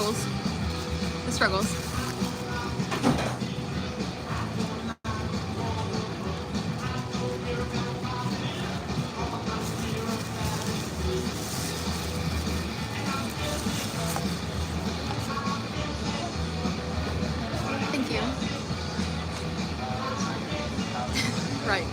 struggles. The struggles. Thank you. Right.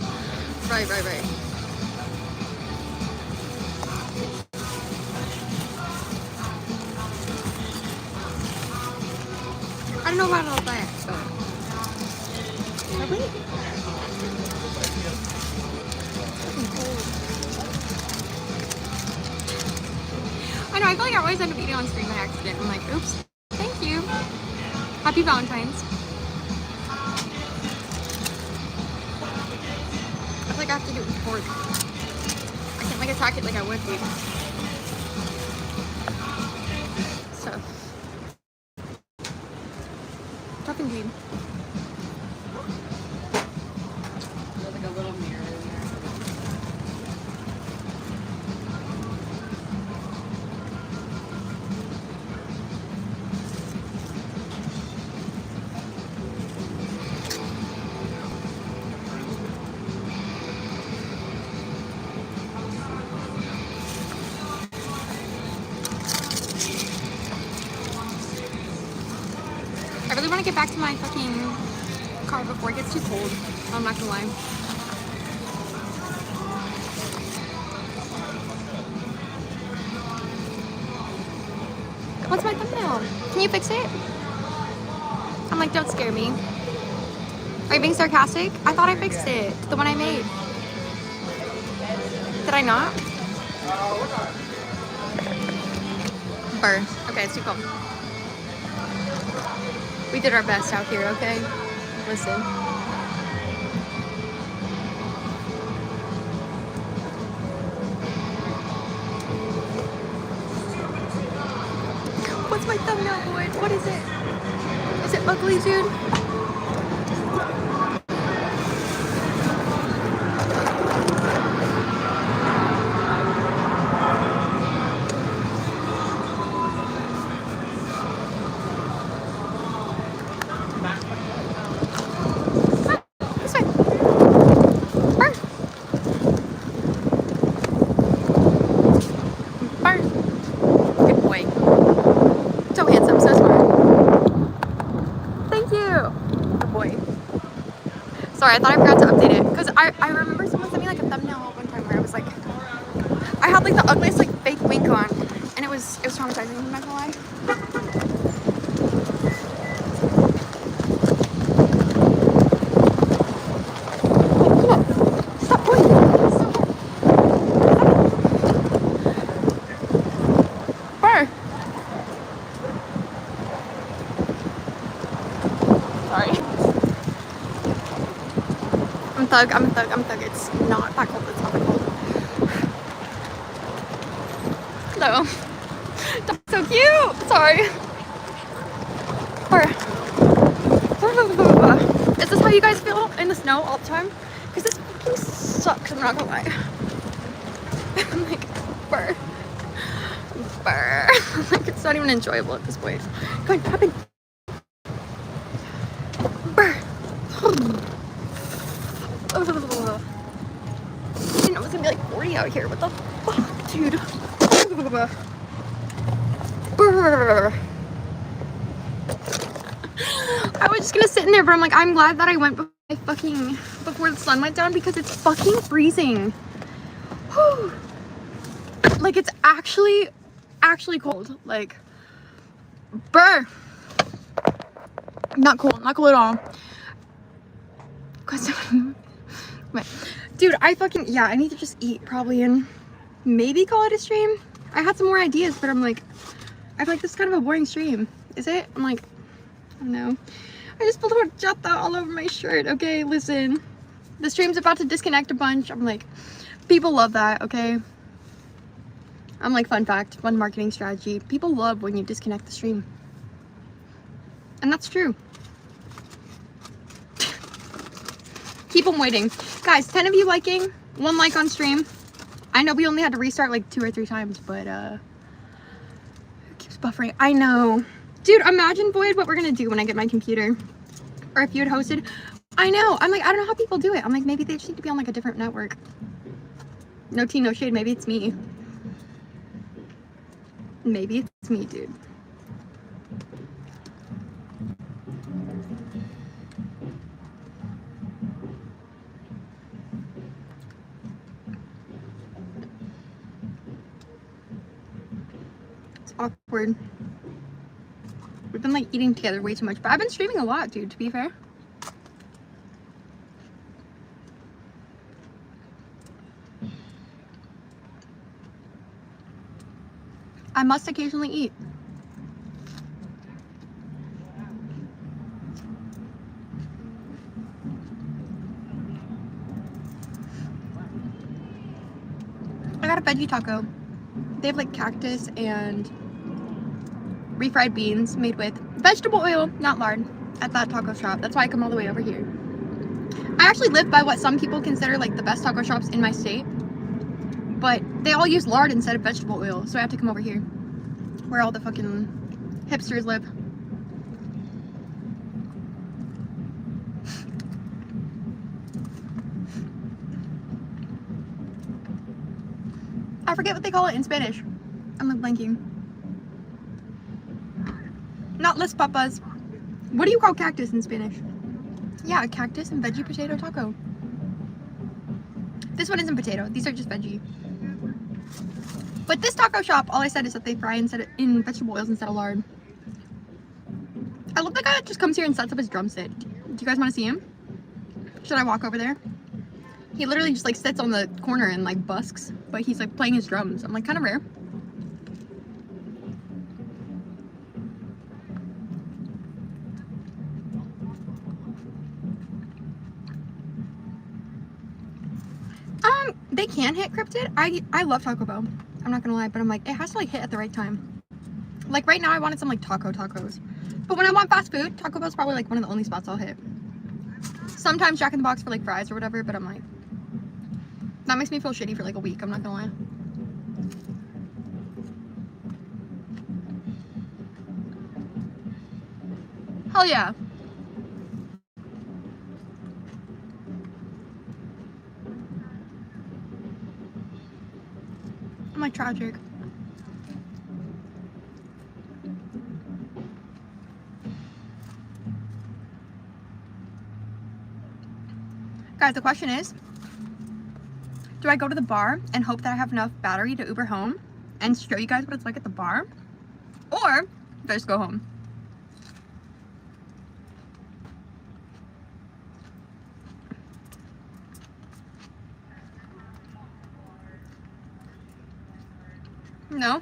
I don't know about all that, but really? I know, I feel like I always end up eating on stream by accident. I'm like, oops, thank you. Happy Valentine's. I feel like I have to do it with fork. I can't like attack it like I would be. So. Tough indeed. There's like a little mirror in there. I really want to get back to my fucking car before it gets too cold. I'm not gonna lie. What's my thumbnail? Can you fix it? I'm like, don't scare me. Are you being sarcastic? I thought I fixed it. The one I made. Did I not? Burr. Okay, it's too cold. We did our best out here, okay? Listen. What's my thumbnail, boy? What is it? Is it ugly, dude? Sorry, I thought I forgot to update it because I remember someone sent me like a thumbnail one time where I was like, I had like the ugliest like fake wink on, and it was traumatizing. I'm not gonna lie. Stop pointing. Burr. Sorry. I'm a thug. It's not that cold, it's not that cold. Hello. That's so cute! Sorry. Is this how you guys feel in the snow all the time? Because this fucking sucks, I'm not gonna lie. I'm like, burr. Like, it's not even enjoyable at this point. Go ahead, hop in. Burr. I didn't know it was gonna be like 40 out here. What the fuck, dude? I was just gonna sit in there, but I'm like, I'm glad that I went before the sun went down because it's fucking freezing. Whew. Like, it's actually cold. Like, burr. Not cool at all. Dude, I need to just eat probably and maybe call it a stream. I had some more ideas, but I'm like, I feel like this is kind of a boring stream. Is it? I'm like, I don't know. I just spilled horchata all over my shirt. Okay, listen. The stream's about to disconnect a bunch. I'm like, people love that, okay? I'm like, fun fact, fun marketing strategy. People love when you disconnect the stream. And that's true. Keep them waiting. Guys, 10 of you liking, 1 like on stream. I know we only had to restart like 2 or 3 times, but it keeps buffering. I know. Dude, imagine, Void, what we're gonna do when I get my computer. Or if you had hosted. I know. I'm like, I don't know how people do it. I'm like, maybe they just need to be on like a different network. No tea, no shade. Maybe it's me. Maybe it's me, dude. It's awkward. We've been like eating together way too much, but I've been streaming a lot, dude, to be fair. I must occasionally eat. I got a veggie taco. They have like cactus and refried beans made with vegetable oil, not lard, at that taco shop. That's why I come all the way over here. I actually live by what some people consider like the best taco shops in my state, but they all use lard instead of vegetable oil, so I have to come over here where all the fucking hipsters live. I forget what they call it in Spanish. I'm like blanking. Not las papas. What do you call cactus in Spanish? Yeah, a cactus and veggie potato taco. This one isn't potato. These are just veggie. But this taco shop, all I said is that they fry in vegetable oils instead of lard. I love the guy that just comes here and sets up his drum set. Do you guys want to see him? Should I walk over there? He literally just like sits on the corner and like busks, but he's like playing his drums. I'm like, kind of rare. They can hit cryptid. I love Taco Bell. I'm not gonna lie, but I'm like, it has to like hit at the right time. Like right now I wanted some like tacos. But when I want fast food, Taco Bell's probably like one of the only spots I'll hit. Sometimes Jack in the Box for like fries or whatever, but I'm like, that makes me feel shitty for like a week, I'm not gonna lie. Hell yeah. I'm like tragic. Guys, the question is, do I go to the bar and hope that I have enough battery to Uber home and show you guys what it's like at the bar? Or do I just go home? No.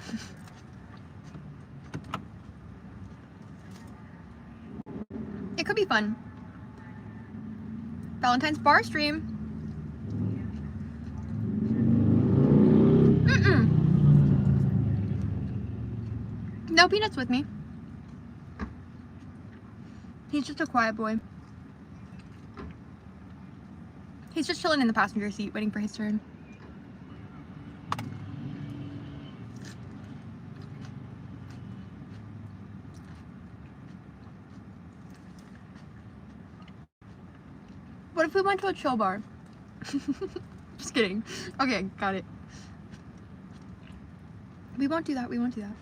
It could be fun. Valentine's bar stream. No Peanuts with me. He's just a quiet boy. He's just chilling in the passenger seat waiting for his turn. What if we went to a chill bar? Just kidding. Okay, got it. We won't do that. We won't do that.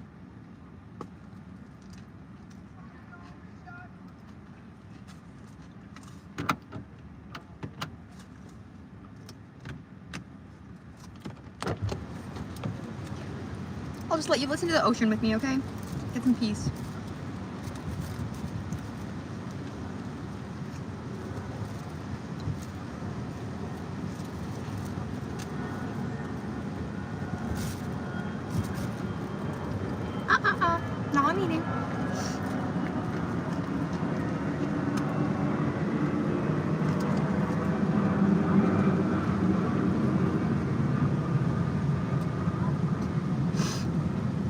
I'll just let you listen to the ocean with me, okay? Get some peace. Now I'm eating.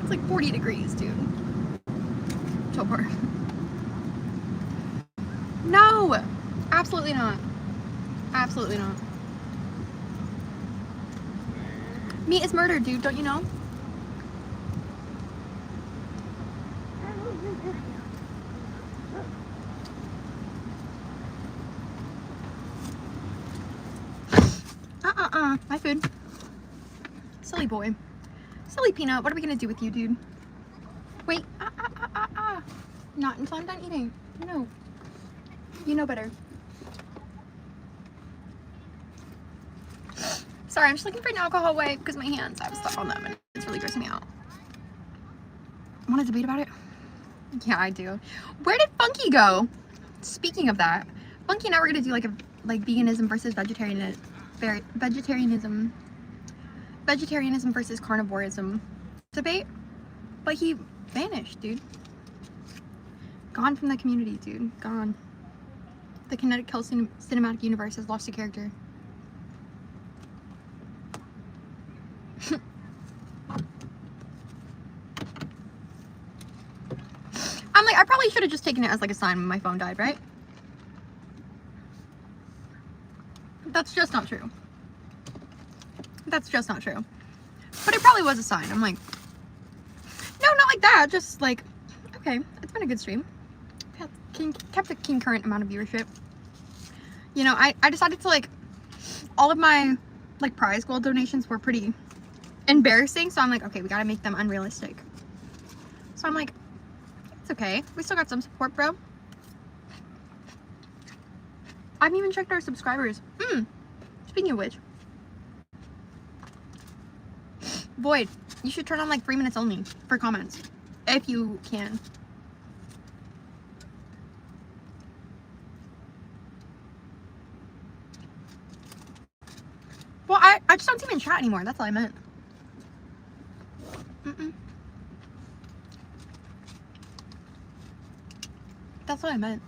It's like 40 degrees, dude. Chill bar. No! Absolutely not. Absolutely not. Meat is murder, dude. Don't you know? my food. Silly boy. Silly Peanut, what are we gonna do with you, dude? Wait, not until I'm done eating. No. You know better. Sorry, I'm just looking for an alcohol wipe because my hands, I have stuff on them and it's really grossing me out. Want to debate about it? Yeah, I do. Where did Funky go? Speaking of that, Funky and I were gonna do like a veganism versus vegetarianism versus carnivorism debate, but he vanished, dude. Gone from the community, dude. Gone. The Kinetic Kill cinematic universe has lost a character. I'm like, I probably should have just taken it as like a sign when my phone died, right? That's just not true. That's just not true. But it probably was a sign. I'm like, no, not like that. Just like, okay, it's been a good stream. Kept a concurrent amount of viewership. You know, I decided to like, all of my like prize gold donations were pretty embarrassing. So I'm like, okay, we gotta make them unrealistic. So I'm like, it's okay. We still got some support, bro. I haven't even checked our subscribers. Speaking of which, Void, you should turn on like 3 minutes only for comments, if you can. Well, I just don't see him in chat anymore. That's all I meant. That's what I meant.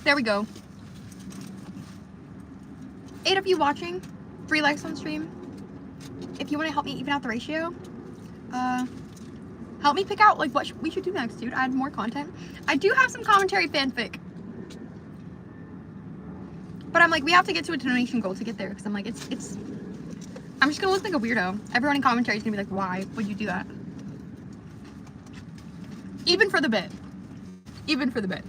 There we go. 8 of you watching, 3 likes on stream. If you want to help me even out the ratio, help me pick out like what we should do next, dude. Add more content. I do have some commentary fanfic, but I'm like, we have to get to a donation goal to get there, because I'm like, it's I'm just gonna look like a weirdo. Everyone in commentary is gonna be like, why would you do that? Even for the bit. Even for the bit.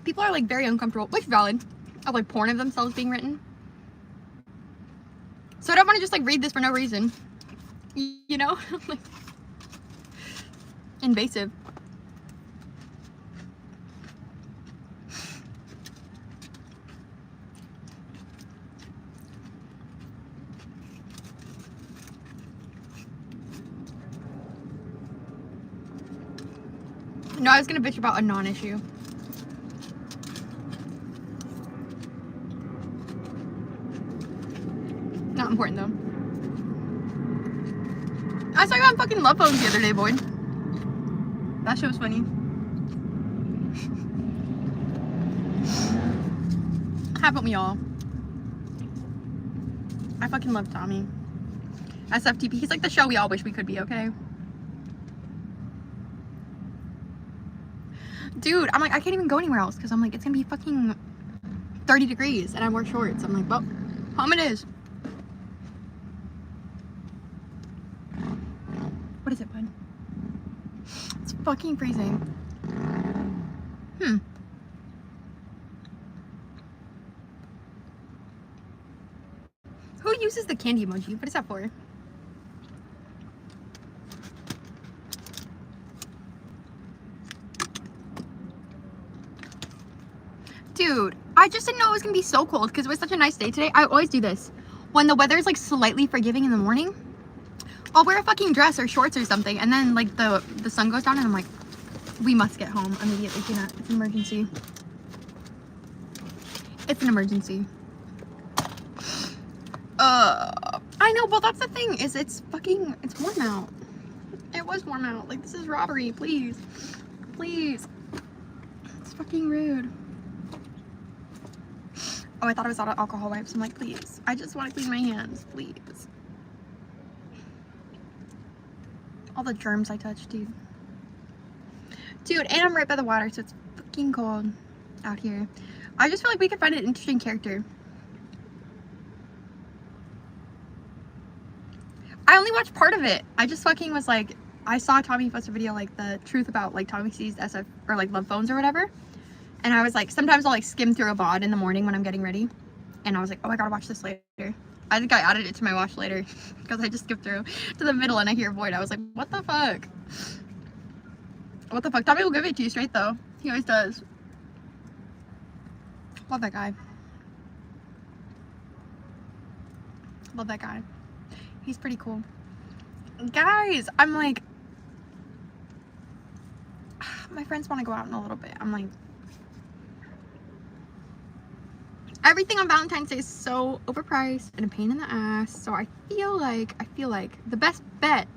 People are like very uncomfortable, which valid, of like porn of themselves being written. So I don't want to just like read this for no reason. You know? Like, invasive. No, I was gonna bitch about a non-issue. Not important though. I saw you on fucking Love Phones the other day, Boyd. That shit was funny. Haven't we all? I fucking love Tommy. SFTP, he's like the show we all wish we could be, okay? Dude, I'm like, I can't even go anywhere else because I'm like, it's gonna be fucking 30 degrees and I wear shorts. I'm like, well, home it is. What is it, bud? It's fucking freezing. Who uses the candy emoji? What is that for? Dude, I just didn't know it was gonna be so cold because it was such a nice day today. I always do this. When the weather's like slightly forgiving in the morning, I'll wear a fucking dress or shorts or something, and then like the sun goes down and I'm like, we must get home immediately. It's an emergency. It's an emergency. I know, but that's the thing, is it's warm out. It was warm out. Like, this is robbery, please. Please. It's fucking rude. Oh, I thought it was out of alcohol wipes. I'm like, please. I just want to clean my hands, please. All the germs I touched, dude. Dude, and I'm right by the water, so it's fucking cold out here. I just feel like we could find an interesting character. I only watched part of it. I just fucking was like, I saw Tommy post a video, like, the truth about, like, Tommy C's SF, or, like, love phones or whatever. And I was like, sometimes I'll, like, skim through a VOD in the morning when I'm getting ready. And I was like, oh, I gotta watch this later. I think I added it to my watch later because I just skipped through to the middle and I hear Void. I was like, what the fuck? What the fuck? Tommy will give it to you straight, though. He always does. Love that guy. Love that guy. He's pretty cool. Guys, I'm like, my friends want to go out in a little bit. I'm like, everything on Valentine's Day is so overpriced and a pain in the ass. So I feel like the best bet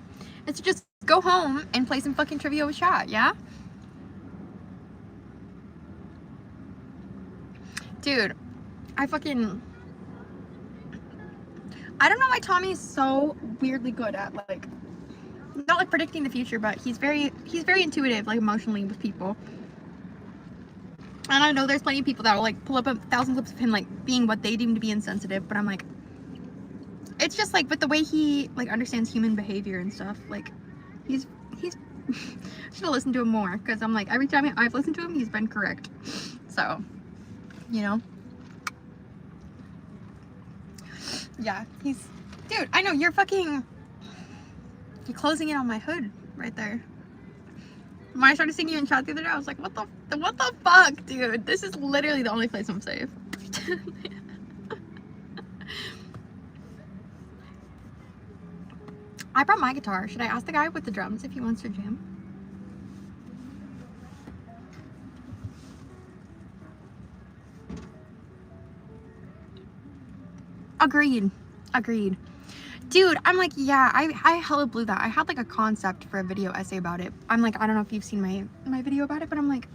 is to just go home and play some fucking trivia with chat, yeah? Dude, I don't know why Tommy is so weirdly good at, like, not like predicting the future, but he's very intuitive, like, emotionally with people. And I know there's plenty of people that will, like, pull up 1,000 clips of him, like, being what they deem to be insensitive, but I'm like, it's just, like, with the way he, like, understands human behavior and stuff, like, he's should have listened to him more, because I'm like, every time I've listened to him, he's been correct. So, you know? Yeah, dude, I know, you're closing in on my hood right there. When I started seeing you in chat the other day, I was like, what the fuck, dude? This is literally the only place I'm safe. I brought my guitar. Should I ask the guy with the drums if he wants to jam? Agreed. Dude, I'm like, yeah, I hella blew that. I had like a concept for a video essay about it. I'm like, I don't know if you've seen my video about it, but I'm like,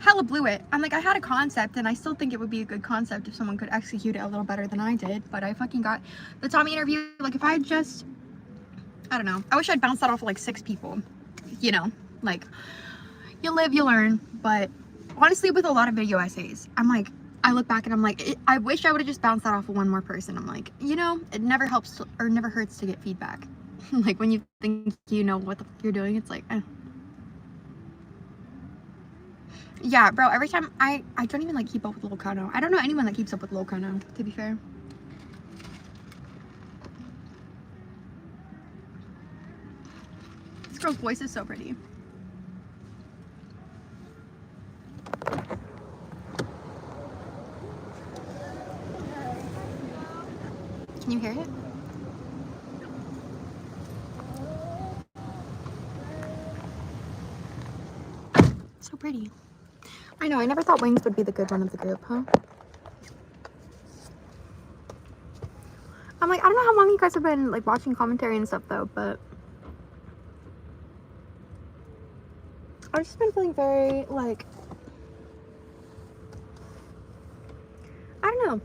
hella blew it. I'm like, I had a concept and I still think it would be a good concept if someone could execute it a little better than I did, but I fucking got the Tommy interview. Like, if I had just, I don't know, I wish I'd bounced that off of like 6 people, you know, like, you live, you learn. But honestly, with a lot of video essays, I'm like, I look back and I'm like, I wish I would have just bounced that off of one more person. I'm like, you know, it never helps or never hurts to get feedback. Like, when you think you know what the fuck you're doing, it's like, eh. Yeah, bro, every time I don't even like keep up with 𝕷𝖛𝖊. I don't know anyone that keeps up with 𝕷𝖛𝖊, to be fair. This girl's voice is so pretty. Can you hear it? So pretty. I know, I never thought Wings would be the good one of the group, huh? I'm like, I don't know how long you guys have been like watching commentary and stuff though, but I've just been feeling very like, I don't know,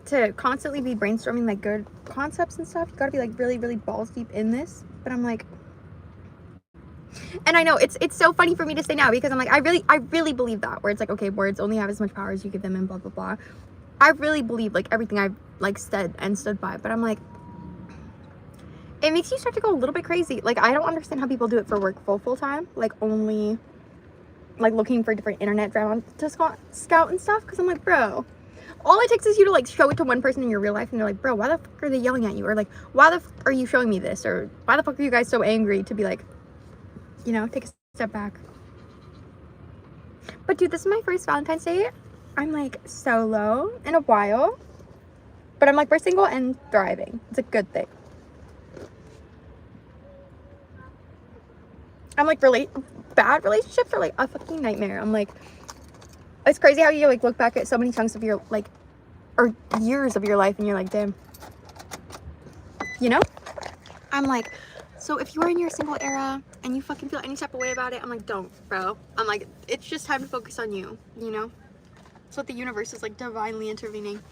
to constantly be brainstorming like good concepts and stuff. You gotta be like really, really balls deep in this. But I'm like, and I know it's so funny for me to say now because I'm like, I really believe that, where it's like, okay, words only have as much power as you give them and blah blah blah. I really believe like everything I've like said and stood by, but I'm like, it makes you start to go a little bit crazy. Like, I don't understand how people do it for work full time, like only like looking for different internet drama to scout and stuff, because I'm like, bro, all it takes is you to like show it to one person in your real life and they're like, bro, why the fuck are they yelling at you? Or like, why the fuck are you showing me this? Or why the fuck are you guys so angry? To be like, you know, take a step back. But dude, this is my first Valentine's Day. I'm like solo in a while, but I'm like, we're single and thriving. It's a good thing. I'm like, bad relationships are like a fucking nightmare. I'm like, it's crazy how you like look back at so many chunks of your like, or years of your life and you're like, damn, you know? I'm like, so if you are in your single era and you fucking feel any type of way about it, I'm like, don't, bro. I'm like, it's just time to focus on you, you know? It's what the universe is like divinely intervening.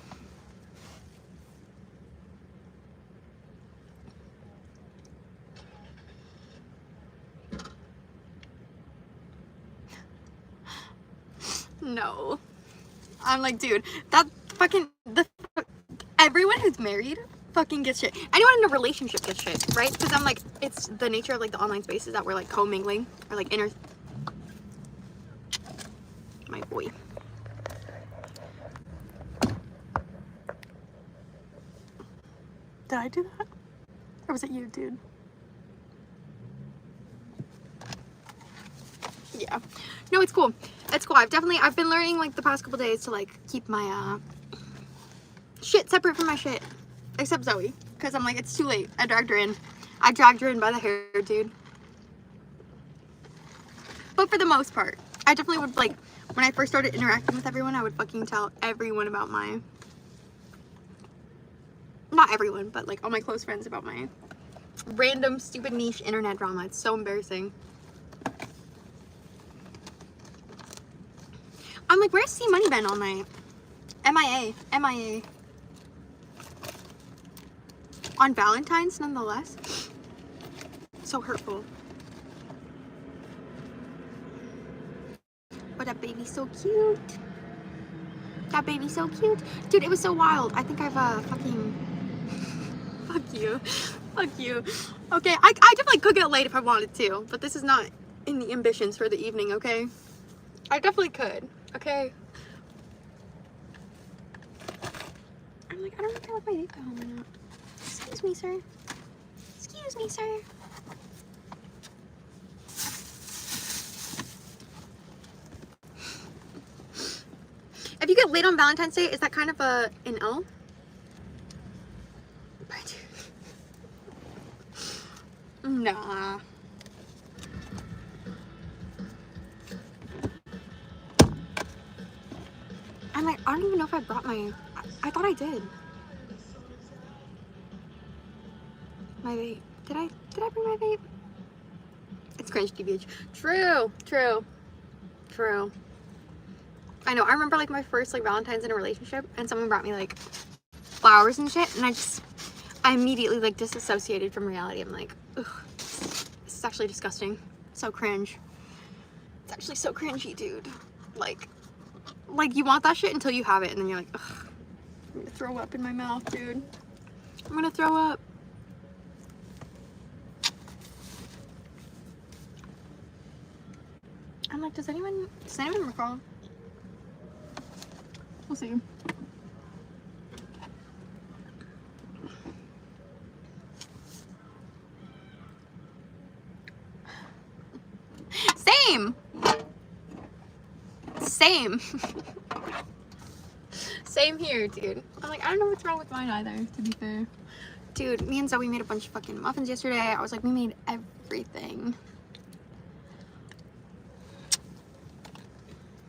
No. I'm like, dude, that fucking, everyone who's married fucking gets shit. Anyone in a relationship gets shit, right? Because I'm like, it's the nature of like the online spaces that we're like co-mingling or like my boy. Did I do that? Or was it you, dude? Yeah. No, it's cool. It's cool. I've been learning like the past couple days to like keep my shit separate from my shit. Except Zoe. Because I'm like, it's too late. I dragged her in by the hair, dude. But for the most part, I definitely would like, when I first started interacting with everyone, I would fucking tell everyone about my, not everyone, but like all my close friends about my random stupid niche internet drama. It's so embarrassing. I'm like, where's C Money been all night? MIA. On Valentine's, nonetheless. So hurtful. Oh, that baby's so cute. That baby's so cute. Dude, it was so wild. I think I've fucking... Fuck you. Fuck you. Okay, I definitely could get laid if I wanted to, but this is not in the ambitions for the evening, okay? I definitely could, okay? I'm like, I don't know if I left my vape at home or not. Excuse me, sir. Excuse me, sir. If you get laid on Valentine's Day, is that kind of an L? Nah. I'm like, I don't even know if I brought my... I thought I did. My vape. Did I bring my vape? It's cringe TBH. True. I know. I remember like my first like Valentine's in a relationship, and someone brought me like flowers and shit, and I immediately like disassociated from reality. I'm like, ugh, this is actually disgusting. So cringe. It's actually so cringy, dude. Like you want that shit until you have it, and then you're like, ugh, I'm gonna throw up in my mouth, dude. I'm gonna throw up. I'm like, does anyone recall? We'll see. Same here, dude. I'm like, I don't know what's wrong with mine either, to be fair. Dude, me and Zoe made a bunch of fucking muffins yesterday. I was like, we made everything.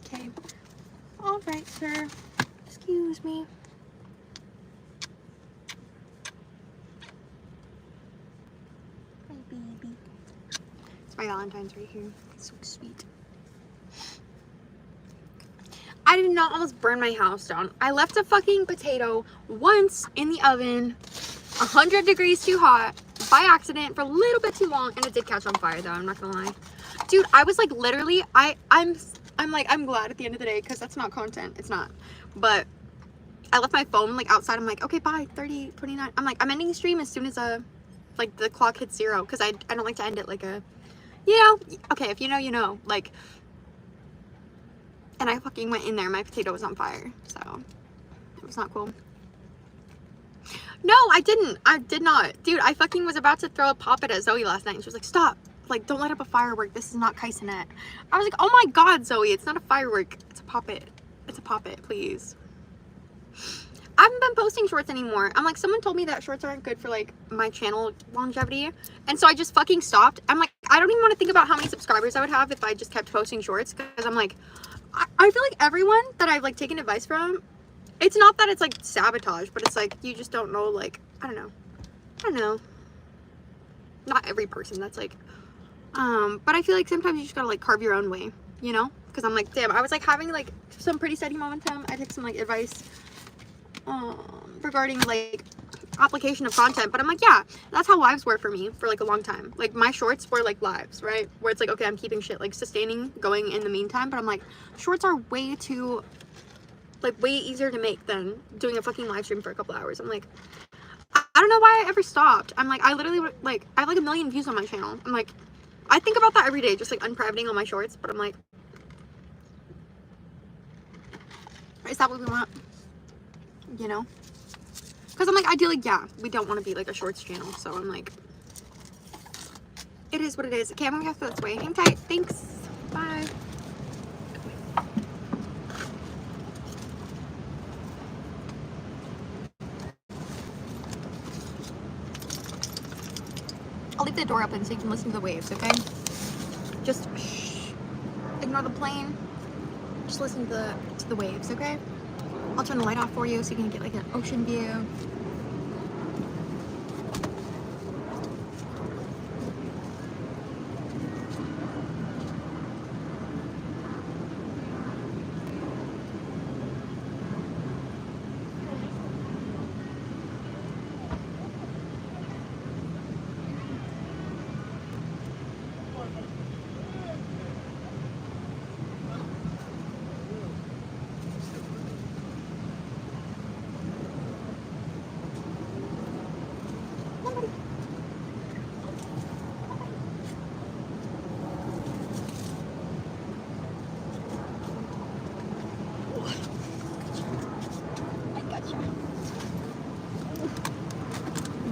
Okay. All right, sir. Excuse me. Hi, baby. It's my Valentine's right here. It's so sweet. I did not almost burn my house down. I left a fucking potato once in the oven, 100 degrees too hot, by accident for a little bit too long, and it did catch on fire though, I'm not gonna lie. Dude, I was like literally, I'm like, I'm glad at the end of the day, because that's not content, it's not. But I left my phone like outside. I'm like, okay, bye, 30, 29. I'm like, I'm ending the stream as soon as like the clock hits 0, because I don't like to end it like a, you know, okay, if you know, you know, like. And I fucking went in there, my potato was on fire, so it was not cool. No, I did not. Dude, I fucking was about to throw a pop at Zoe last night, and she was like, stop, like, don't light up a firework, this is not Kaisenet. I was like, oh my god, Zoe, it's not a firework, it's a poppet, please. I haven't been posting shorts anymore. I'm like, someone told me that shorts aren't good for like my channel longevity, and so I just fucking stopped. I'm like, I don't even want to think about how many subscribers I would have if I just kept posting shorts, because I'm like, I feel like everyone that I've like taken advice from, it's not that it's like sabotage, but it's like you just don't know, like, I don't know, not every person, that's like, but I feel like sometimes you just gotta like carve your own way, you know, because I'm like, damn, I was like having like some pretty steady momentum. I took some like advice regarding like application of content, but I'm like, yeah, that's how lives were for me for like a long time. Like my shorts were like lives, right? Where it's like, okay, I'm keeping shit like sustaining going in the meantime, but I'm like, shorts are way too, like way easier to make than doing a fucking live stream for a couple hours. I'm like, I don't know why I ever stopped. I'm like, I literally like, I have like 1 million views on my channel. I'm like, I think about that every day, just like unprivating all my shorts, but I'm like, is that what we want? You know? Because I'm like, ideally, yeah, we don't want to be like a shorts channel. So I'm like, it is what it is. Okay, I'm gonna have to go this way. Hang tight. Thanks. Bye. I'll leave the door open so you can listen to the waves, okay? Just shh. Ignore the plane. Just listen to the waves, okay? I'll turn the light off for you so you can get like an ocean view.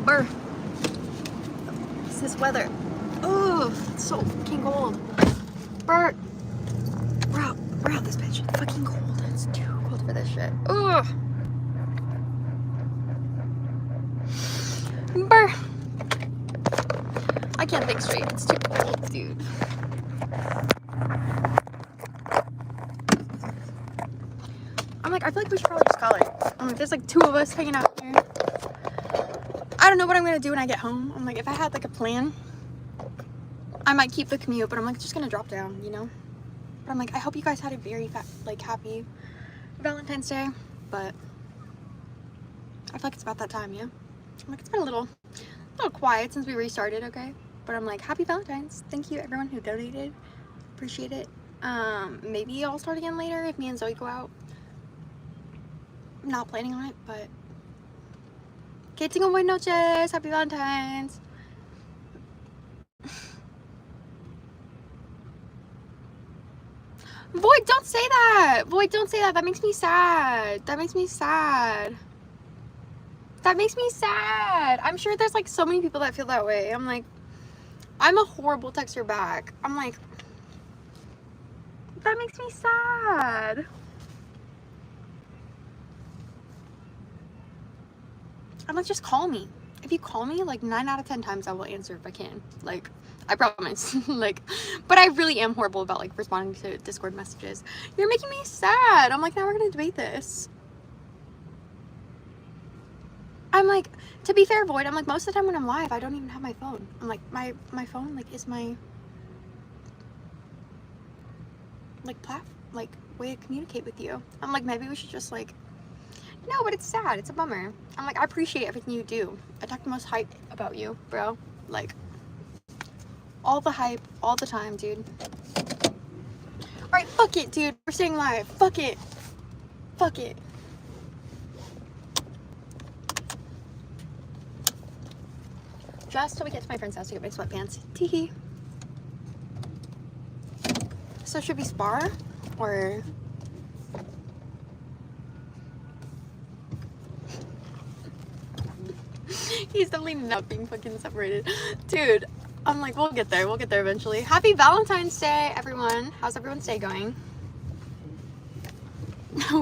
Brr. It's this weather. Oh, it's so fucking cold. Brr. We're out this bitch. It's fucking cold. It's too cold for this shit. Ugh. Brr. I can't think straight. It's too cold, dude. I'm like, I feel like we should probably just call it. I'm like, there's like 2 of us hanging out here. I don't know what I'm gonna do when I get home. I'm like, if I had like a plan, I might keep the commute, but I'm like, just gonna drop down, you know? But I'm like, I hope you guys had a very happy Valentine's Day, but I feel like it's about that time, yeah? I'm like, it's been a little quiet since we restarted, okay? But I'm like, happy Valentine's. Thank you everyone who donated. Appreciate it. Maybe I'll start again later if me and Zoe go out. I'm not planning on it, but que tengan buenas noches. Happy Valentine's. Void, don't say that. Void, don't say that. That makes me sad. That makes me sad. That makes me sad. I'm sure there's like so many people that feel that way. I'm like, I'm a horrible texter back. I'm like, that makes me sad. I'm like, just call me. If you call me, like 9 out of 10 times I will answer if I can. Like, I promise. Like, but I really am horrible about like responding to Discord messages. You're making me sad. I'm like, now we're gonna debate this. I'm like, to be fair, Void, I'm like, most of the time when I'm live, I don't even have my phone. I'm like, my phone like is my like way to communicate with you. I'm like, maybe we should just like, no, but it's sad. It's a bummer. I'm like, I appreciate everything you do. I talk the most hype about you, bro. Like, all the hype, all the time, dude. Alright, fuck it, dude. We're staying live. Fuck it. Fuck it. Just till we get to my friend's house to get my sweatpants. Teehee. So should we spar? Or... He's definitely not being fucking separated. Dude, I'm like, we'll get there. We'll get there eventually. Happy Valentine's Day, everyone. How's everyone's day going?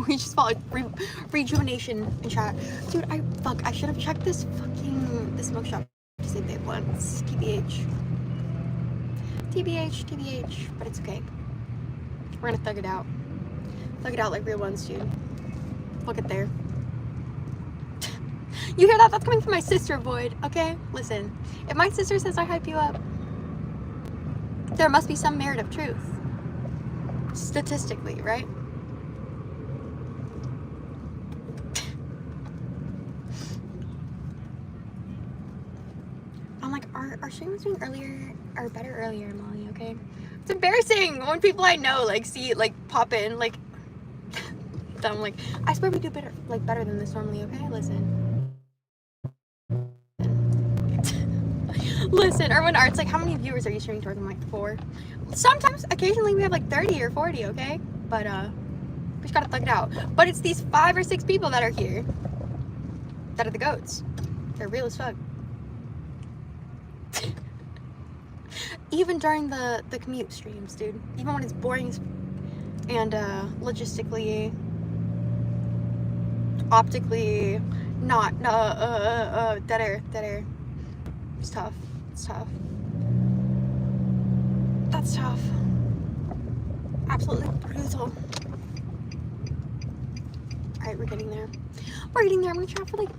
We just felt like rejuvenation in chat. Dude, I should have checked this smoke shop to see if they have blunts. TBH. But it's okay. We're gonna thug it out. Thug it out like real ones, dude. We'll get there. You hear that? That's coming from my sister, Void. Okay? Listen. If my sister says I hype you up, there must be some merit of truth. Statistically, right? our stream was doing earlier, or better earlier, Molly, okay? It's embarrassing when people I know, like, see, like, pop in, like, I'm like, I swear we do better, like, better than this normally, okay? Listen. Listen, Erwin Art's like, how many viewers are you streaming towards? I'm like, 4. Sometimes, occasionally, we have like 30 or 40, okay? But, we just gotta thug it out. But it's these 5 or 6 people that are here that are the goats. They're real as fuck. Even during the commute streams, dude. Even when it's boring and, logistically, optically, not, dead air. It's tough. It's tough. That's tough. Absolutely brutal. Alright, we're getting there. We're getting there. I'm gonna try for like,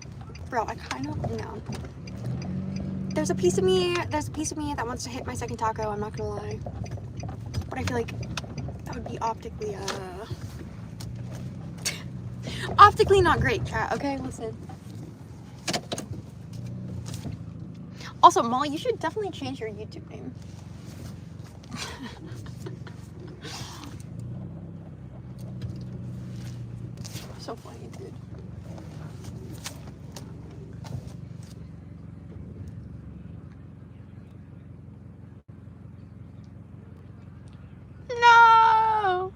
bro, I kind of, no. There's a piece of me that wants to hit my second taco, I'm not gonna lie. But I feel like that would be optically, optically not great, chat, okay? Listen. Also, Molly, you should definitely change your YouTube name. So funny, dude. No!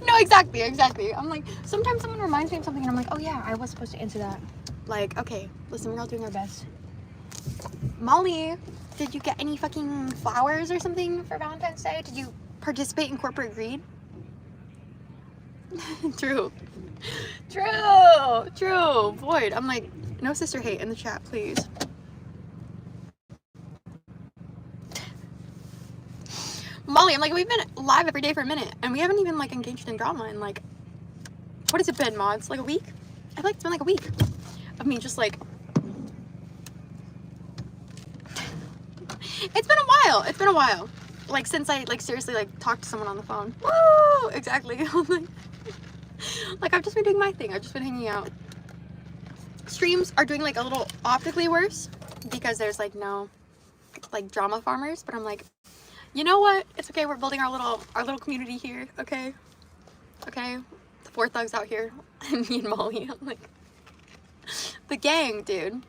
No, exactly. I'm like, sometimes someone reminds me of something and I'm like, oh yeah, I was supposed to answer that. Like, okay, listen, we're all doing our best. Molly, did you get any fucking flowers or something for Valentine's Day? Did you participate in corporate greed? True. Void. I'm like, no sister hate in the chat, please. Molly, I'm like, we've been live every day for a minute and we haven't even like engaged in drama in like, what has it been, mods? Like a week? I feel like it's been like a week of me just like, it's been a while. Like since I like seriously like talked to someone on the phone. Woo! Exactly. Like I've just been doing my thing. I've just been hanging out. Streams are doing like a little optically worse because there's like no like drama farmers, but I'm like, you know what? It's okay. We're building our little community here. Okay. The 4 thugs out here, and me and Molly. I'm like, the gang, dude.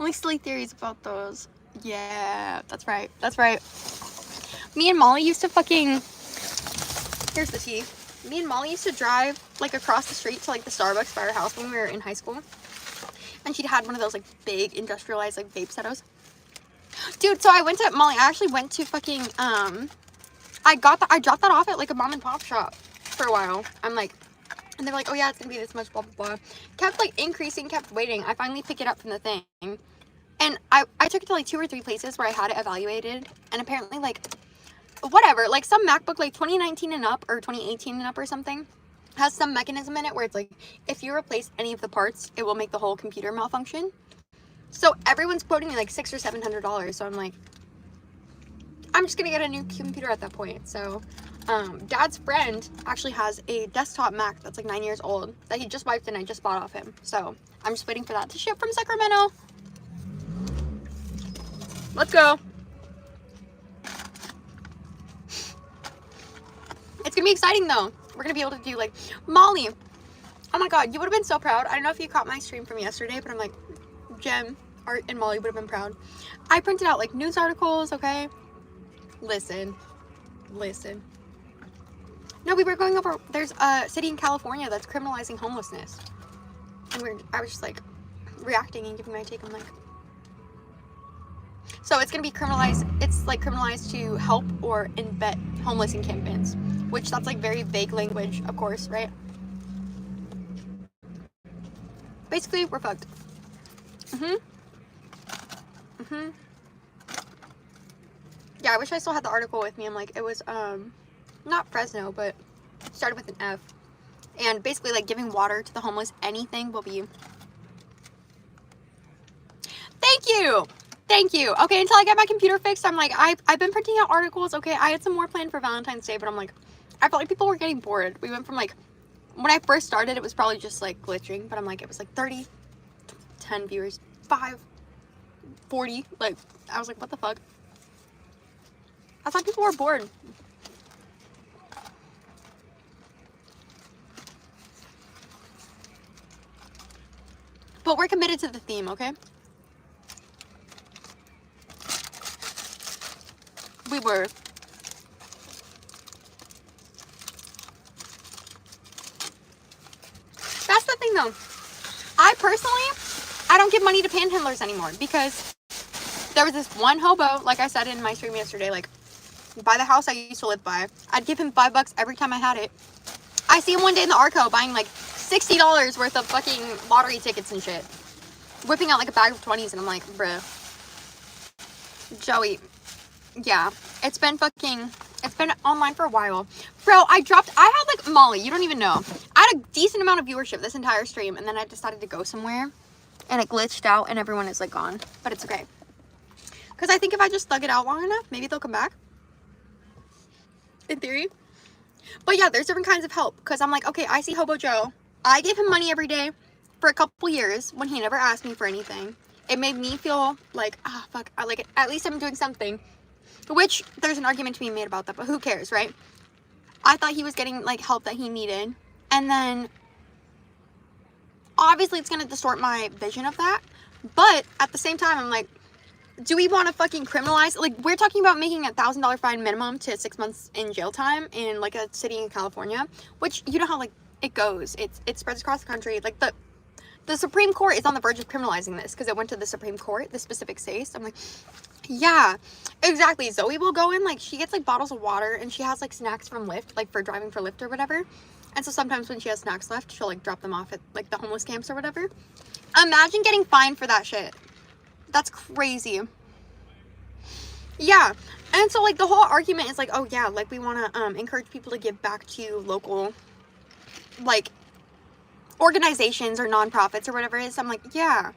Only silly theories about those. Yeah, that's right. Me and Molly used to fucking. Here's the tea. Me and Molly used to drive like across the street to like the Starbucks by our house when we were in high school, and she'd had one of those like big industrialized like vape setos. Dude, so I actually went to fucking, I dropped that off at like a mom and pop shop for a while. I'm like, and they're like, oh yeah, it's gonna be this much, blah, blah, blah. Kept like increasing, kept waiting. I finally pick it up from the thing. And I took it to like 2 or 3 places where I had it evaluated. And apparently like, whatever, like some MacBook like 2019 and up or 2018 and up or something has some mechanism in it where it's like, if you replace any of the parts, it will make the whole computer malfunction. So everyone's quoting me like $600 or $700. So I'm like, I'm just gonna get a new computer at that point. So Dad's friend actually has a desktop Mac that's like 9 years old that he just wiped and I just bought off him. So I'm just waiting for that to ship from Sacramento. Let's go. It's gonna be exciting though. We're gonna be able to do like, Molly, oh my god, you would have been so proud. I don't know if you caught my stream from yesterday, but I'm like, Jem, Art, and Molly would have been proud. I printed out like news articles, okay? Listen. No, we were going over, there's a city in California that's criminalizing homelessness. And I was just like reacting and giving my take. I'm like, so it's gonna be criminalized, it's like criminalized to help or embed homeless in campaigns, which that's like very vague language, of course, right? Basically, we're fucked. Yeah, I wish I still had the article with me. I'm like, it was, not Fresno, but started with an F. And basically, like, giving water to the homeless, anything will be... Thank you. Okay, until I get my computer fixed, I'm like, I've been printing out articles. Okay, I had some more planned for Valentine's Day, but I'm like, I felt like people were getting bored. We went from, like, when I first started, it was probably just, like, glitching. But I'm like, it was, like, 30 like 10 viewers. 540. Like, I was like, what the fuck? I thought people were bored. But we're committed to the theme, okay? We were. That's the thing though. I don't give money to panhandlers anymore because there was this one hobo, like I said in my stream yesterday, like by the house I used to live by. I'd give him $5 every time I had it. I see him one day in the Arco buying like $60 worth of fucking lottery tickets and shit. Whipping out like a bag of 20s and I'm like, bruh. Joey. Yeah. It's been online for a while. Bro, I had like, Molly, you don't even know. I had a decent amount of viewership this entire stream and then I decided to go somewhere and it glitched out and everyone is like gone. But it's okay. Because I think if I just thug it out long enough, maybe they'll come back. In theory. But yeah, there's different kinds of help. Because I'm like, okay, I see Hobo Joe. I gave him money every day for a couple years when he never asked me for anything. It made me feel like, ah, fuck, at least I'm doing something. Which, there's an argument to be made about that, but who cares, right? I thought he was getting, like, help that he needed. And then, obviously, it's going to distort my vision of that. But, at the same time, I'm like, do we want to fucking criminalize? Like, we're talking about making a $1,000 fine minimum to 6 months in jail time in, like, a city in California. Which, you know how, like, it goes. It spreads across the country. Like, the Supreme Court is on the verge of criminalizing this because it went to the Supreme Court, the specific states. I'm like, yeah, exactly. Zoe will go in, like, she gets, like, bottles of water and she has, like, snacks from Lyft, like, for driving for Lyft or whatever. And so sometimes when she has snacks left, she'll, like, drop them off at, like, the homeless camps or whatever. Imagine getting fined for that shit. That's crazy. Yeah. And so, like, the whole argument is, like, oh, yeah, like, we want to encourage people to give back to local, like, organizations or nonprofits or whatever it is. I'm like, yeah,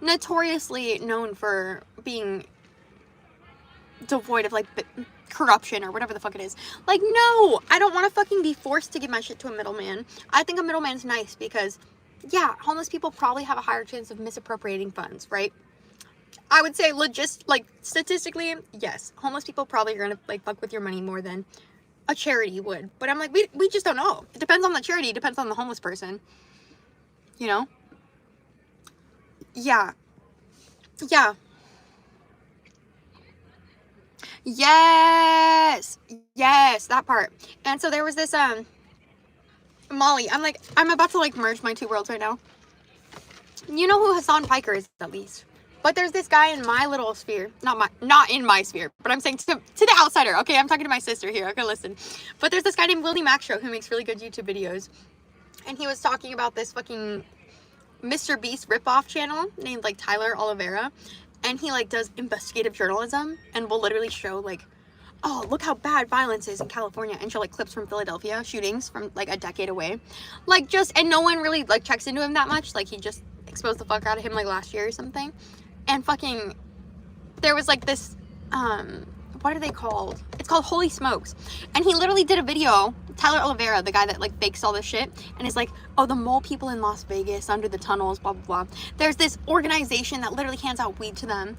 notoriously known for being devoid of, like, corruption or whatever the fuck it is. Like, no, I don't want to fucking be forced to give my shit to a middleman. I think a middleman's nice because, yeah, homeless people probably have a higher chance of misappropriating funds, right? I would say like, statistically, yes, homeless people probably are gonna, like, fuck with your money more than a charity would. But I'm like, we just don't know. It depends on the charity. It depends on the homeless person. You know? Yeah. Yeah. Yes. Yes, that part. And so there was this, Molly, I'm about to, like, merge my two worlds right now. You know who Hassan Piker is, at least. But there's this guy in my little sphere. Not in my sphere, but I'm saying to the outsider. Okay, I'm talking to my sister here. Okay, listen. But there's this guy named Willie Mac Show who makes really good YouTube videos. And he was talking about this fucking Mr. Beast ripoff channel named, like, 𝕷𝖎ₛ. And he, like, does investigative journalism and will literally show, like, oh, look how bad violence is in California, and show, like, clips from Philadelphia shootings from, like, a decade away. Like, just, and no one really, like, checks into him that much. Like, he just exposed the fuck out of him, like, last year or something. And fucking, there was, like, this, what are they called? It's called Holy Smokes. And he literally did a video, 𝕷𝖎ₛ, the guy that, like, fakes all this shit, and is like, oh, the mole people in Las Vegas under the tunnels, blah, blah, blah. There's this organization that literally hands out weed to them.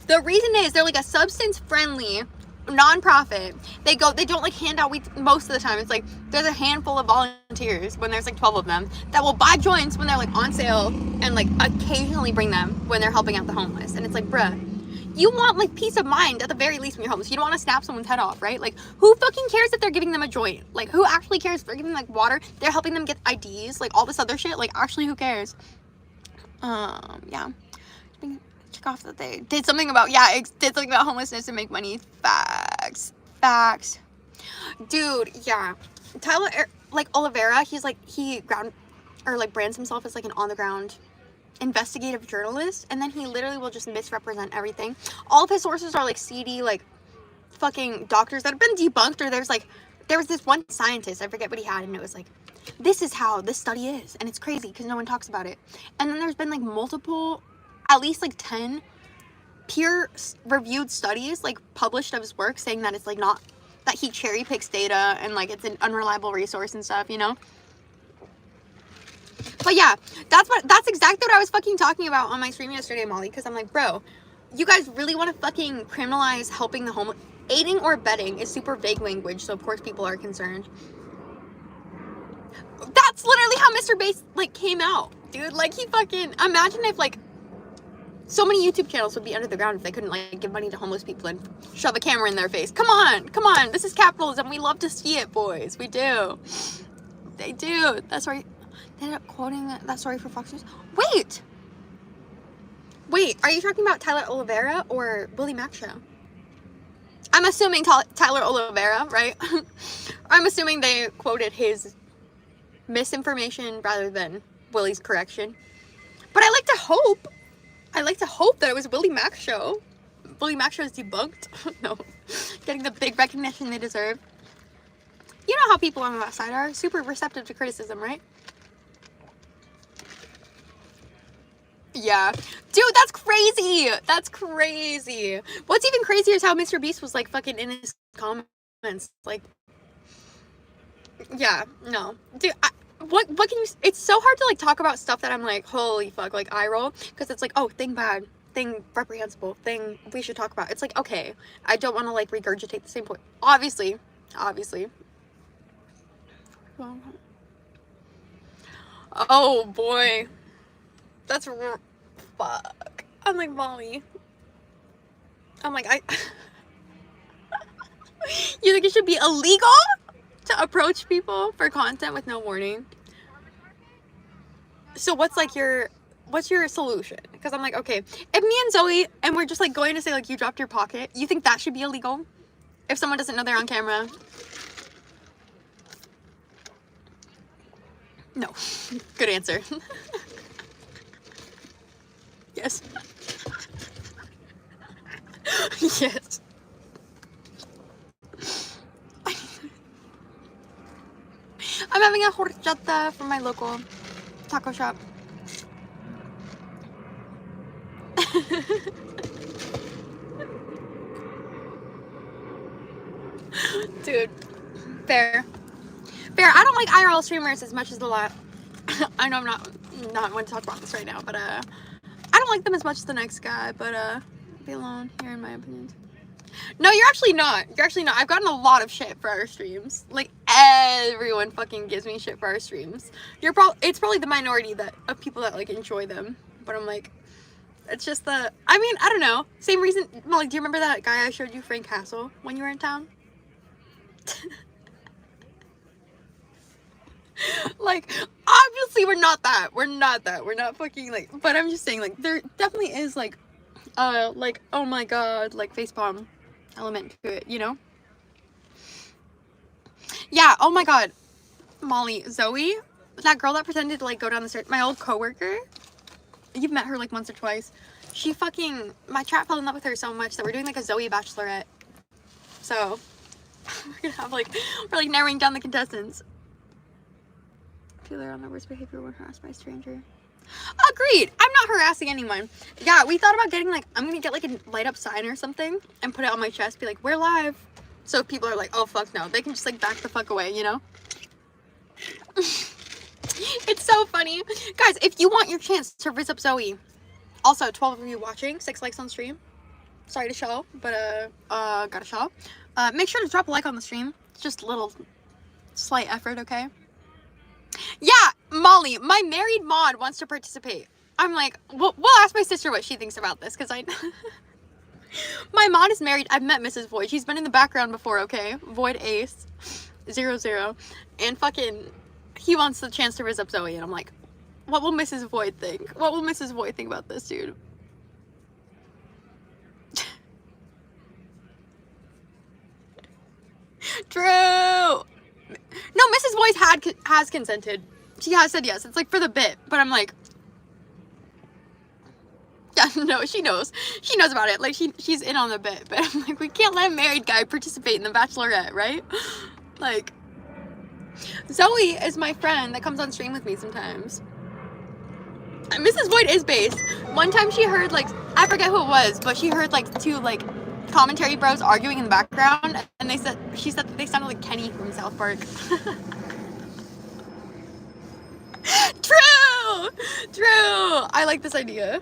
The reason is they're, like, a substance-friendly non-profit. They don't, like, hand out weed most of the time. It's like, there's a handful of volunteers, when there's, like, 12 of them, that will buy joints when they're, like, on sale, and, like, occasionally bring them when they're helping out the homeless. And it's like, bruh, you want, like, peace of mind at the very least when you're homeless. You don't want to snap someone's head off, right? Like, who fucking cares if they're giving them a joint? Like, who actually cares if they're giving them, like, water? They're helping them get IDs, like, all this other shit. Like, actually, who cares? Yeah. Check off that they did something about, did something about homelessness to make money. Facts. Dude, yeah. 𝕷𝖎ₛ, he's, like, he brands himself as, like, an on-the-ground investigative journalist, and then he literally will just misrepresent everything. All of his sources are, like, seedy, like, fucking doctors that have been debunked, or there was this one scientist, I forget what he had, and it was like, this is how this study is, and it's crazy because no one talks about it. And then there's been, like, multiple, at least, like, 10 peer-reviewed studies, like, published of his work, saying that it's, like, not, that he cherry picks data and, like, it's an unreliable resource and stuff, you know? But yeah, that's exactly what I was fucking talking about on my stream yesterday, Molly. Because I'm like, bro, you guys really want to fucking criminalize helping the homeless? Aiding or abetting is super vague language, so of course people are concerned. That's literally how Mr. Bass like came out, dude. Like he fucking, imagine if like so many YouTube channels would be under the ground if they couldn't like give money to homeless people and shove a camera in their face. Come on, this is capitalism. We love to see it, boys. We do. They do. That's right. They ended up quoting that story for Fox News. Wait, are you talking about Tyler Oliveira or Willie Mack show? I'm assuming Tyler Oliveira, right? I'm assuming they quoted his misinformation rather than Willie's correction. But I like to hope that it was Willie Mack show. Willie Mack show is debunked. No. Getting the big recognition they deserve. You know how people on the West Side are. Super receptive to criticism, right? Yeah. Dude, that's crazy. That's crazy. What's even crazier is how Mr. Beast was like fucking in his comments. Like, yeah, no. Dude, what can you, it's so hard to like talk about stuff that I'm like, holy fuck, like eye roll. Because it's like, oh, thing bad, thing reprehensible, thing we should talk about. It's like, okay, I don't want to like regurgitate the same point. Obviously. Oh boy. That's fuck. I'm like, Molly. I'm like, you think it should be illegal to approach people for content with no warning? So what's your solution? Because I'm like, okay, if me and Zoe and we're just like going to say like you dropped your pocket, you think that should be illegal? If someone doesn't know they're on camera? No. Good answer. Yes. Yes. I'm having a horchata from my local taco shop. Dude, fair. I don't like IRL streamers as much as the lot. I know I'm not want to talk about this right now, but I don't like them as much as the next guy, but be alone here in my opinion. No, you're actually not. I've gotten a lot of shit for our streams. Like everyone fucking gives me shit for our streams. It's probably the minority of people that like enjoy them. But I'm like, it's just I don't know. Same reason. Molly, do you remember that guy I showed you, Frank Castle, when you were in town? Like, obviously we're not that. We're not fucking like, but I'm just saying like there definitely is like oh my god, like facepalm element to it, you know? Yeah, oh my god. Molly, Zoe, that girl that pretended to like go down the stairs, my old coworker, you've met her like once or twice. She fucking, my chat fell in love with her so much that we're doing like a Zoe bachelorette. So we're like narrowing down the contestants. People are on their worst behavior when harassed by a stranger. Agreed. I'm not harassing anyone. Yeah, we thought about getting like, I'm gonna get like a light up sign or something and put it on my chest, be like, we're live. So if people are like, oh fuck no, they can just like back the fuck away, you know? It's so funny. Guys, if you want your chance to rizz up Zoe, also 12 of you watching, 6 likes on stream. Sorry to show, but gotta show. Make sure to drop a like on the stream. It's just a little slight effort, okay? Yeah, Molly, my married mod wants to participate. I'm like, we'll ask my sister what she thinks about this, because my mod is married. I've met Mrs. Void. She's been in the background before, okay? Void Ace 00. And fucking, he wants the chance to rizz up Zoe, and I'm like, what will Mrs. Void think? What will Mrs. Void think about this, dude? True. No, Mrs. Voice has consented. She has said yes. It's like for the bit, but I'm like, yeah, no, she knows. She knows about it. Like she's in on the bit, but I'm like, we can't let a married guy participate in the Bachelorette, right? Like, Zoe is my friend that comes on stream with me sometimes. And Mrs. Void is based. One time she heard like, I forget who it was, but she heard like 2 like commentary bros arguing in the background, and she said that they sounded like Kenny from South Park. True! True. I like this idea.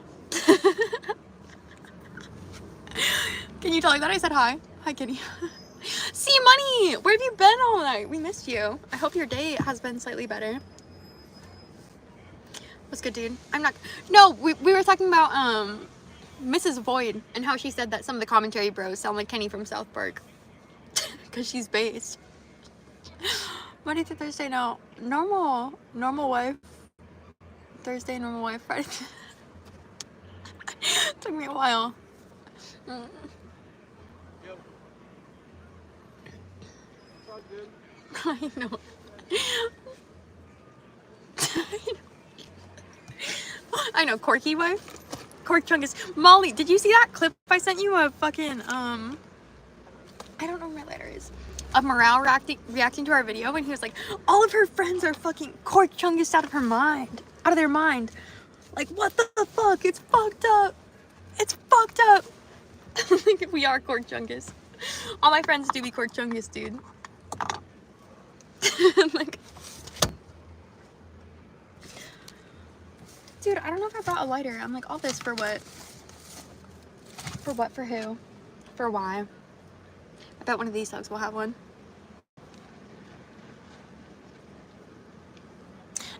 Can you tell her that I said hi? Hi, Kitty. See, Money, where have you been all night? We missed you. I hope your day has been slightly better. What's good, dude? I'm not. No, we were talking about Mrs. Void and how she said that some of the commentary bros sound like Kenny from South Park because she's based. Monday through Thursday, no. Normal wife. Thursday, normal wife. Friday. Took me a while. Yep. It's all good. I know. I know, Corky wife. Cork Chungus. Molly, did you see that clip I sent you of fucking, I don't know where my letter is. Of Morale reacting to our video, and he was like, all of her friends are fucking Cork Chungus out of their mind. Like, what the fuck? It's fucked up. It's fucked up. Like, we are Cork Chungus. All my friends do be Cork Chungus, dude. Like, dude, I don't know if I brought a lighter. I'm like, all this for what? For what? For who? For why? I bet one of these thugs will have one.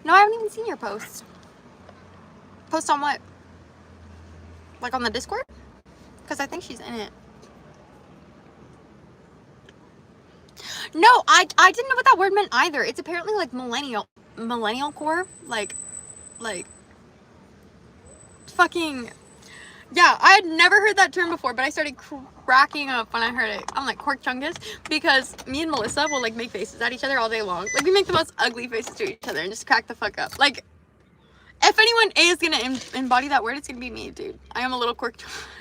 No, I haven't even seen your post. Post on what? Like on the Discord? Because I think she's in it. No, I didn't know what that word meant either. It's apparently like millennial core. Like fucking, yeah, I had never heard that term before, but I started cracking up when I heard it. I'm like, Cork Chungus, because me and Melissa will like make faces at each other all day long. Like, we make the most ugly faces to each other and just crack the fuck up. Like, if anyone is gonna embody that word, it's gonna be me, dude. I am a little Cork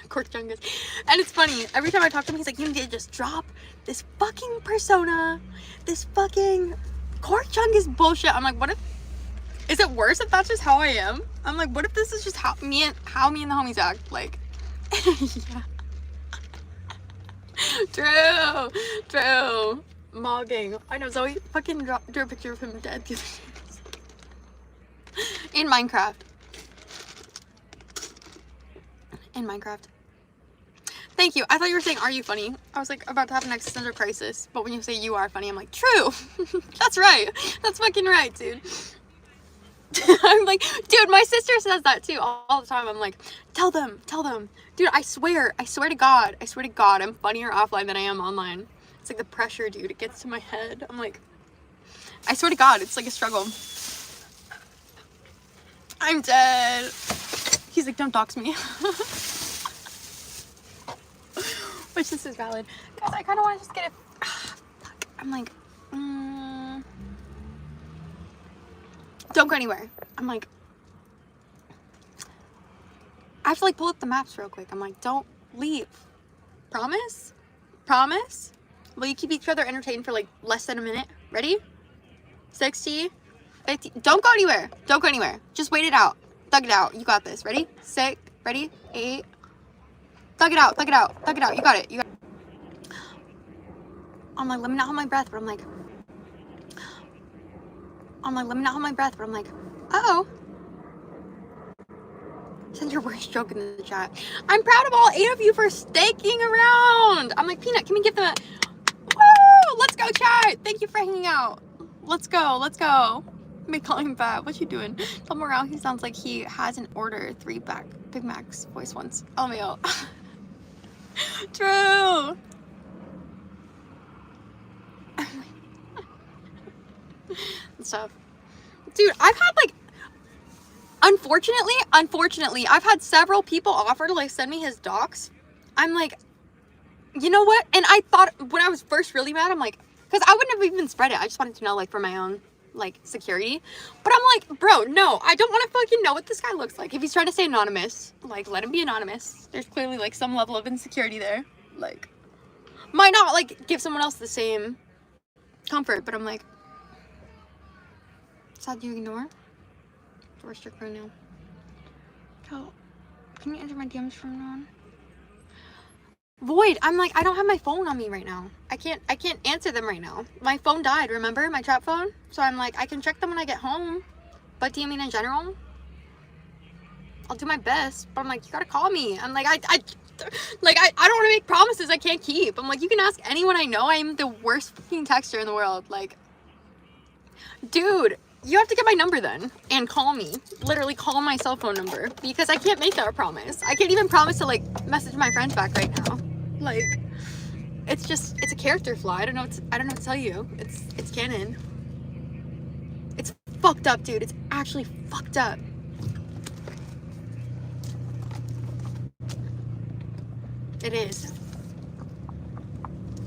Chungus. And it's funny, every time I talk to him, he's like, you need to just drop this fucking persona, this fucking Cork Chungus bullshit. I'm like, what if, is it worse if that's just how I am? I'm like, what if this is just how me and the homies act? Like, yeah. True. Mogging. I know, Zoe fucking drew a picture of him dead the other day. In Minecraft. Thank you. I thought you were saying, are you funny? I was like about to have an existential crisis. But when you say you are funny, I'm like, true. That's right. That's fucking right, dude. I'm like, dude, my sister says that too all the time. I'm like, tell them. Dude, I swear to God, I'm funnier offline than I am online. It's like the pressure, dude. It gets to my head. I'm like, I swear to God, it's like a struggle. I'm dead. He's like, don't dox me. Which this is valid. Guys, I kind of want to just get it. Fuck. I'm like, don't go anywhere. I'm like, I have to like pull up the maps real quick. I'm like, don't leave. Promise? Will you keep each other entertained for like less than a minute? Ready? 60, 50. Don't go anywhere. Just wait it out. Thug it out. You got this. Ready? 6. Ready? 8. Thug it out. You got it. I'm like, let me not hold my breath, but I'm like, uh-oh. Send your worst joke in the chat. I'm proud of all 8 of you for sticking around. I'm like, Peanut, can we give them a... Woo! Let's go, chat. Thank you for hanging out. Let's go. Me calling him fat. What you doing? Tell Morale he sounds like he has an order 3 Big Macs voice once. Oh, me out. True. Stuff. Dude, I've had like, unfortunately, I've had several people offer to like send me his docs. I'm like, you know what? And I thought when I was first really mad, I'm like, because I wouldn't have even spread it. I just wanted to know like for my own like security. But I'm like, bro, no, I don't want to fucking know what this guy looks like. If he's trying to stay anonymous, like let him be anonymous. There's clearly like some level of insecurity there. Like, might not like give someone else the same comfort, but I'm like, sad you ignore? Or strict pronoun. Oh, can you enter my DMs from now on? Void, I'm like, I don't have my phone on me right now. I can't answer them right now. My phone died, remember? My trap phone? So I'm like, I can check them when I get home. But do you mean in general? I'll do my best, but I'm like, you gotta call me. I'm like, I don't want to make promises I can't keep. I'm like, you can ask anyone I know. I am the worst fucking texter in the world. Like, dude, you have to get my number then and call me. Literally call my cell phone number, because I can't make that a promise. I can't even promise to like message my friends back right now. Like, it's a character flaw. I don't know what to tell you. It's canon. It's fucked up, dude. It's actually fucked up. It is.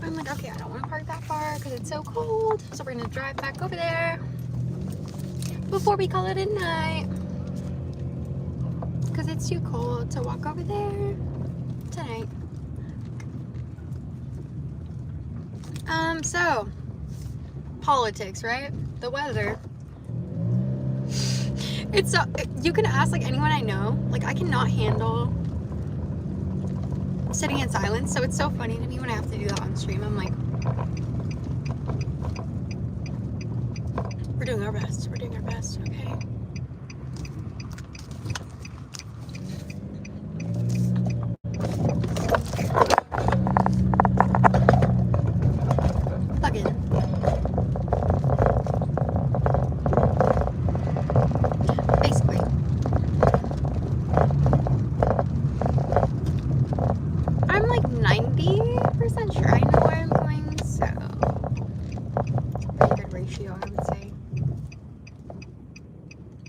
I'm like, okay, I don't want to park that far because it's so cold. So we're gonna drive back over there before we call it a night, because it's too cold to walk over there tonight. So politics, right? The weather. It's so, you can ask like anyone I know. Like, I cannot handle sitting in silence, so it's so funny to me when I have to do that on stream. I'm like, we're doing our best, okay? Plug in. Basically. I'm like 90% sure I know where I'm going, so pretty good ratio, I would say.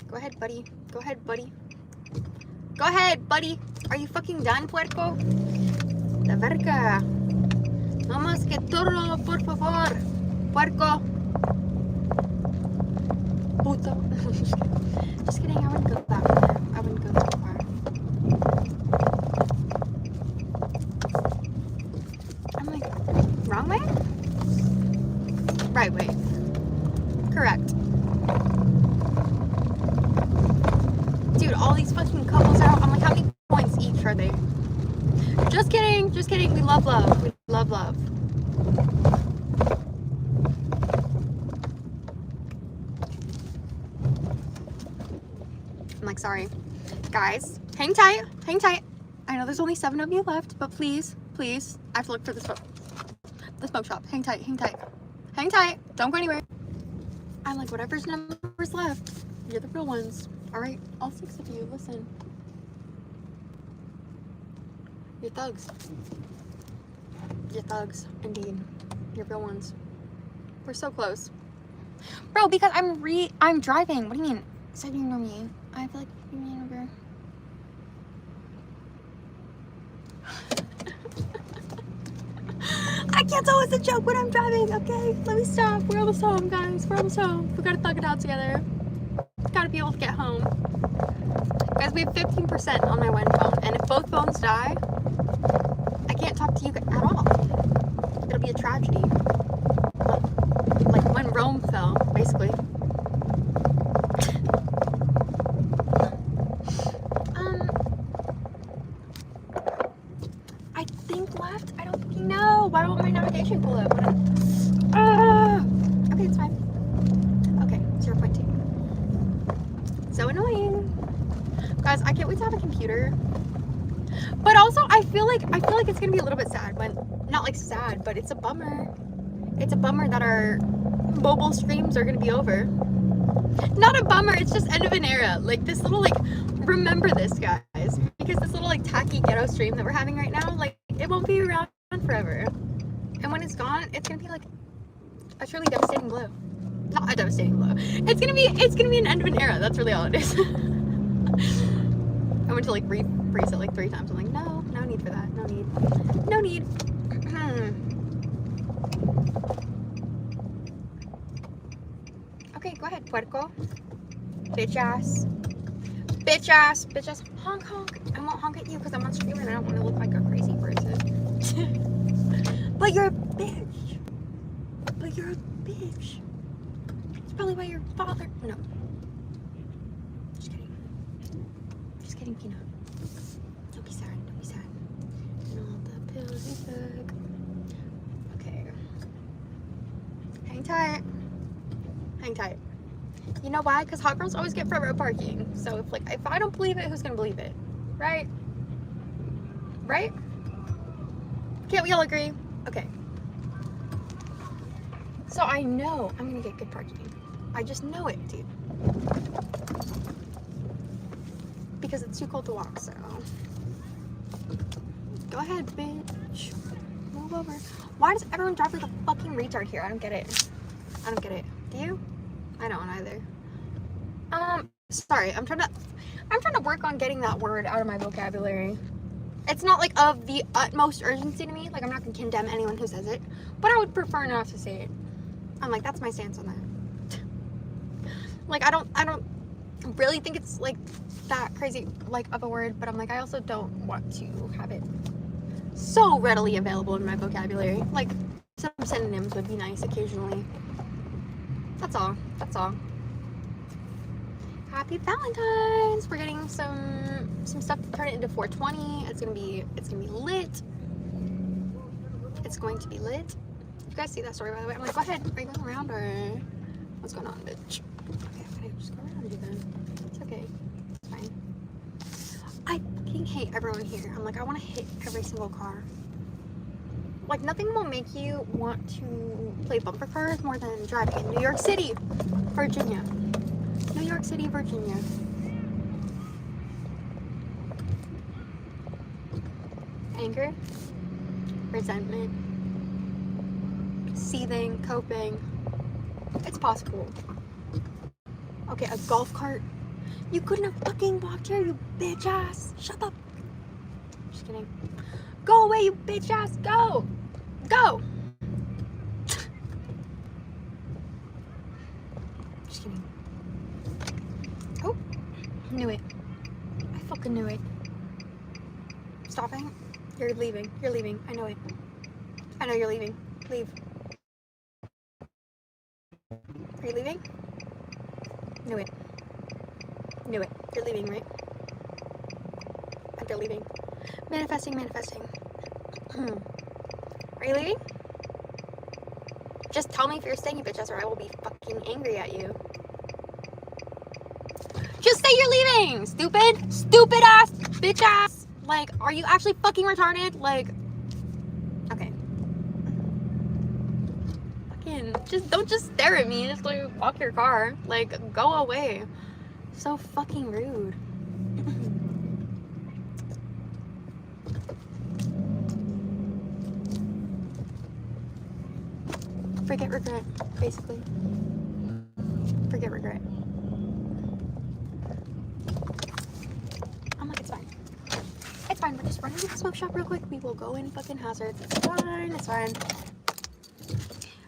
Go ahead, buddy. Go ahead, buddy. Go ahead, buddy. Are you fucking done, puerco? La verga. No más que turno, por favor. Puerco. Puto. Just kidding, I wouldn't go that far. I wouldn't go too far. I'm like, wrong way? Right way. Correct. Dude, all these fucking couples are out. I'm like, how many points each are they? Just kidding, just kidding. We love love. We love love. I'm like, sorry. Guys, hang tight. Hang tight. I know there's only 7 of you left, but please, please, I have to look for the smoke shop. Hang tight, hang tight. Hang tight. Don't go anywhere. I'm like, whatever's numbers left, you're the real ones. All right, all 6 of you, listen. You're thugs. You're thugs, indeed. You're real ones. We're so close. Bro, because I'm driving. What do you mean? So you know me. I feel like you mean over. I can't tell it's a joke when I'm driving, okay? Let me stop. We're almost home, guys. We're almost home. We gotta thug it out together. Gotta be able to get home. Guys, we have 15% on my one phone, and if both phones die, I can't talk to you at all. It'll be a tragedy. Like when Rome fell, basically. I think left. I don't fucking know. Why won't my navigation pull up? Okay, it's fine. Okay, 0.2. So annoying. Guys, I can't wait to have a computer. But also, I feel like it's gonna be a little bit sad when, not like sad, but it's a bummer. It's a bummer that our mobile streams are gonna be over. Not a bummer, it's just end of an era. Like this little remember this, guys, because this little tacky ghetto stream that we're having right now, like it won't be around forever. And when it's gone, it's gonna be like a truly devastating blow. Not a devastating blow. It's gonna be an end of an era. That's really all it is. I went to refreeze it 3 times. I'm like, no need for that. No need. Okay, go ahead, puerco. Bitch ass. Honk. I won't honk at you because I'm on stream and I don't want to look like a crazy person. But you're a bitch. It's probably why your father. No. Just kidding, Peanut. Don't be sad. And all the pills you took. Okay. Hang tight. You know why? Because hot girls always get front row parking. So if I don't believe it, who's gonna believe it? Right? Right? Can't we all agree? Okay. So I know I'm gonna get good parking. I just know it, dude. Because it's too cold to walk, so. Go ahead, bitch. Move over. Why does everyone drive like a fucking retard here? I don't get it. I don't get it. Do you? I don't either. Sorry, I'm trying to work on getting that word out of my vocabulary. It's not like of the utmost urgency to me. Like, I'm not gonna condemn anyone who says it, but I would prefer not to say it. I'm like, that's my stance on that. Like, I don't really think it's like that crazy like of a word, but I'm like, I also don't want to have it so readily available in my vocabulary. Like, some synonyms would be nice occasionally. That's all. That's all. Happy Valentine's! We're getting some stuff to turn it into 420. It's gonna be lit. It's going to be lit. You guys see that story, by the way? I'm like, go ahead. Are you going around or what's going on, bitch? Okay, I'm gonna just go around you then. It's okay. It's fine. I fucking hate everyone here. I'm like, I want to hit every single car. Like, nothing will make you want to play bumper cars more than driving in New York City, Virginia. New York City, Virginia. Anger, resentment, seething, coping. It's possible. Okay, a golf cart. You couldn't have fucking walked here, you bitch ass. Shut up. Just kidding. Go away, you bitch ass. Go. Go. Just kidding. Oh, knew it. I fucking knew it. Stopping. You're leaving. You're leaving. I know it. I know you're leaving. Leave. Are you leaving? Knew it. Knew it. You're leaving, right? You're leaving. Manifesting, manifesting. Are you leaving? Just tell me if you're staying, you bitch ass, or I will be fucking angry at you. Just say you're leaving! Stupid! Stupid ass! Bitch ass! Like, are you actually fucking retarded? Like, okay. Fucking, don't just stare at me. Just like, walk your car. Like, go away. So fucking rude. Forget regret, basically. Forget regret. I'm like, it's fine. It's fine, we're just running to the smoke shop real quick. We will go in fucking hazards. It's fine, it's fine.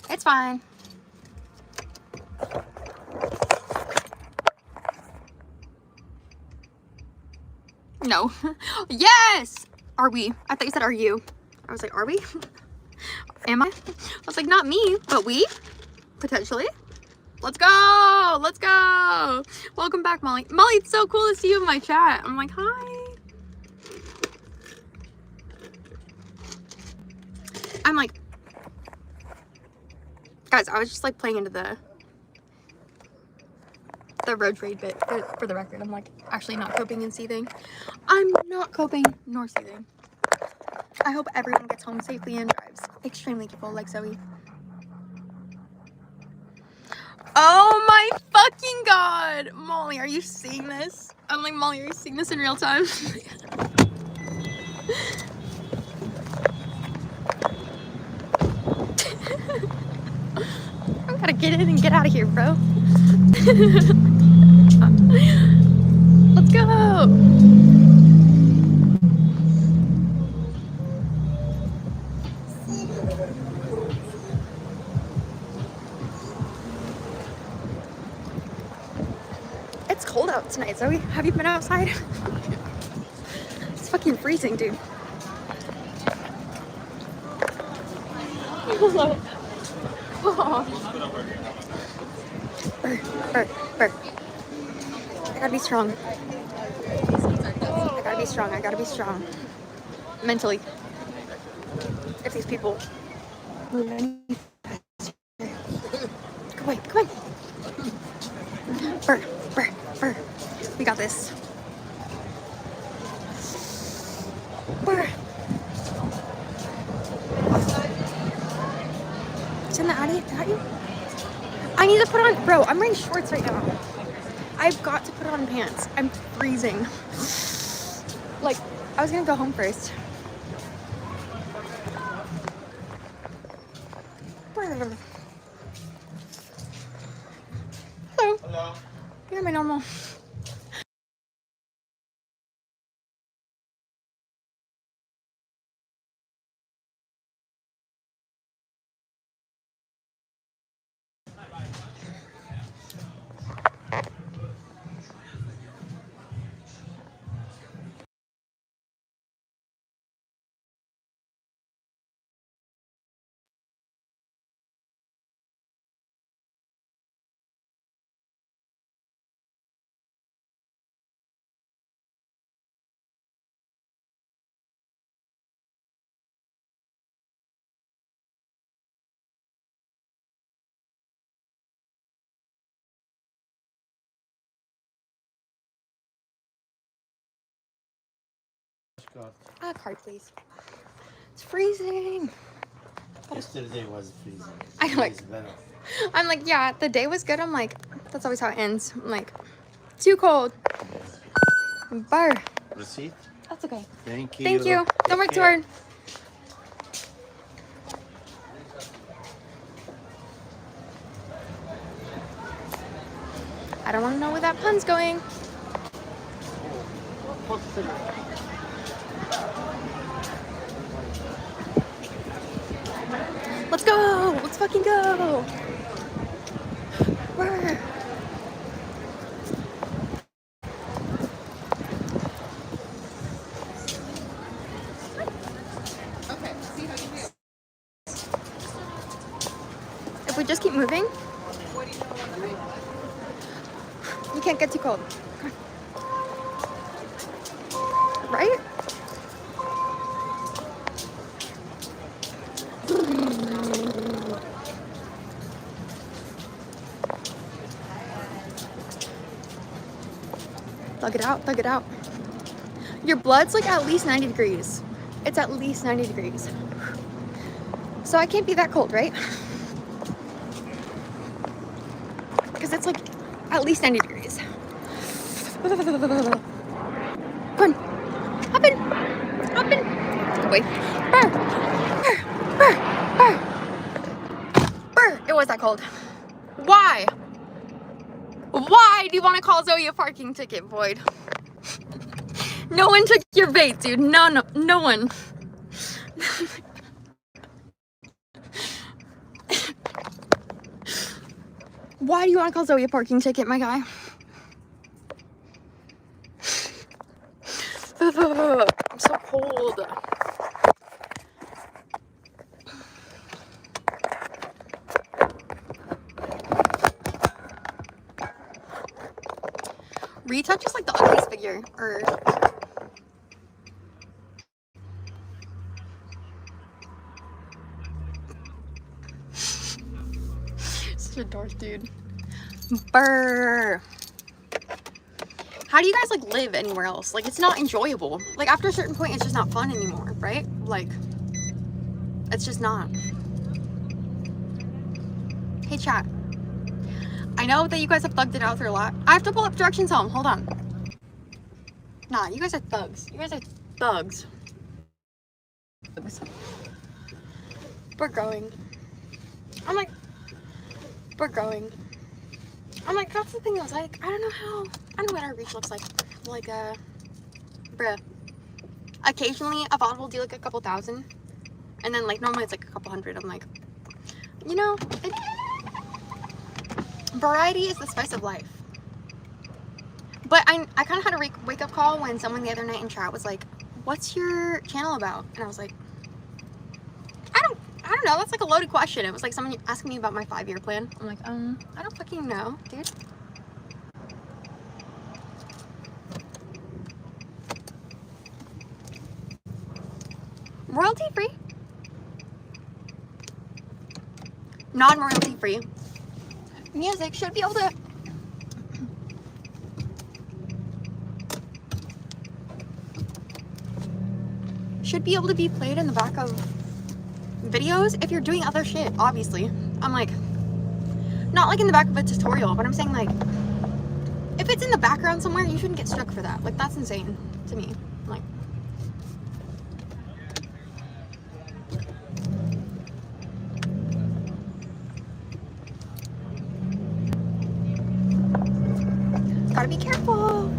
It's fine. No. Yes! Are we? I thought you said, are you? I was like, are we? Am I? I was like, not me, but we? Potentially. Let's go! Let's go! Welcome back, Molly. Molly, it's so cool to see you in my chat. I'm like, hi. I'm like, guys, I was just like playing into the road rage bit for the record. I'm like, actually not coping and seething. I'm not coping nor seething. I hope everyone gets home safely and drives extremely careful, like Zoe. Oh my fucking god! Molly, are you seeing this? I'm like, Molly, are you seeing this in real time? I gotta get in and get out of here, bro. Let's go! It's cold out tonight, Zoe. Have you been outside? It's fucking freezing, dude. Hello. Oh. Burr. I gotta be strong. I gotta be strong. I gotta be strong. Mentally. If these people move any faster. Go away. Come on. Burr, burr, burr. We got this. Burr. Send that at you? I need to put on, bro, I'm wearing shorts right now. I've got to put on pants. I'm freezing. Like, I was gonna go home first. Hello. Hello. You're my normal. A card, please. It's freezing. Yesterday was freezing. I like. Today's better. I'm like, yeah, the day was good. I'm like, that's always how it ends. I'm like, too cold. Burr. Receipt? That's okay. Thank you. Thank you. Don't work Take too care. hard. I don't want to know where that pun's going. Let's go. Let's fucking go. Burr. Okay, see how you feel. If we just keep moving, What do you know about the height? you can't get too cold. Right? Thug it out, thug it out. Your blood's like at least 90 degrees. It's at least 90 degrees. So I can't be that cold, right? Because it's like at least 90 degrees. Come on. Hop in. Hop in. Wait. Burr. Burr. Burr. Burr. Burr. It was that cold. Why? Why do you want to call Zoe a parking ticket, Boyd? No one took your bait, dude. No one. Why do you want to call Zoe a parking ticket, my guy? I'm so cold. Retouch is like the ugliest figure, or such a dork, dude. Burr. How do you guys like live anywhere else? Like, it's not enjoyable. Like, after a certain point, it's just not fun anymore, right? Like, it's just not. Hey, chat. I know that you guys have thugged it out through a lot. I have to pull up directions home. Hold on. Nah, you guys are thugs. You guys are thugs. We're growing. I'm like, we're growing. I'm like, that's the thing. I was like, I don't know what our reach looks like. Like, bruh. Occasionally, a VOD will do like a couple thousand. And then, like, normally it's like a couple hundred. I'm like, you know, variety is the spice of life. But I kind of had a wake-up call when someone the other night in chat was like, what's your channel about? And I was like, I don't know. That's like a loaded question. It was like someone asking me about my 5-year plan. I'm like, I don't fucking know, dude. Royalty free? Non-royalty free. Music should be able to should be able to be played in the back of videos if you're doing other shit, obviously. I'm like, not like in the back of a tutorial, but I'm saying like, if it's in the background somewhere, you shouldn't get struck for that. Like, that's insane to me. Like, gotta be careful.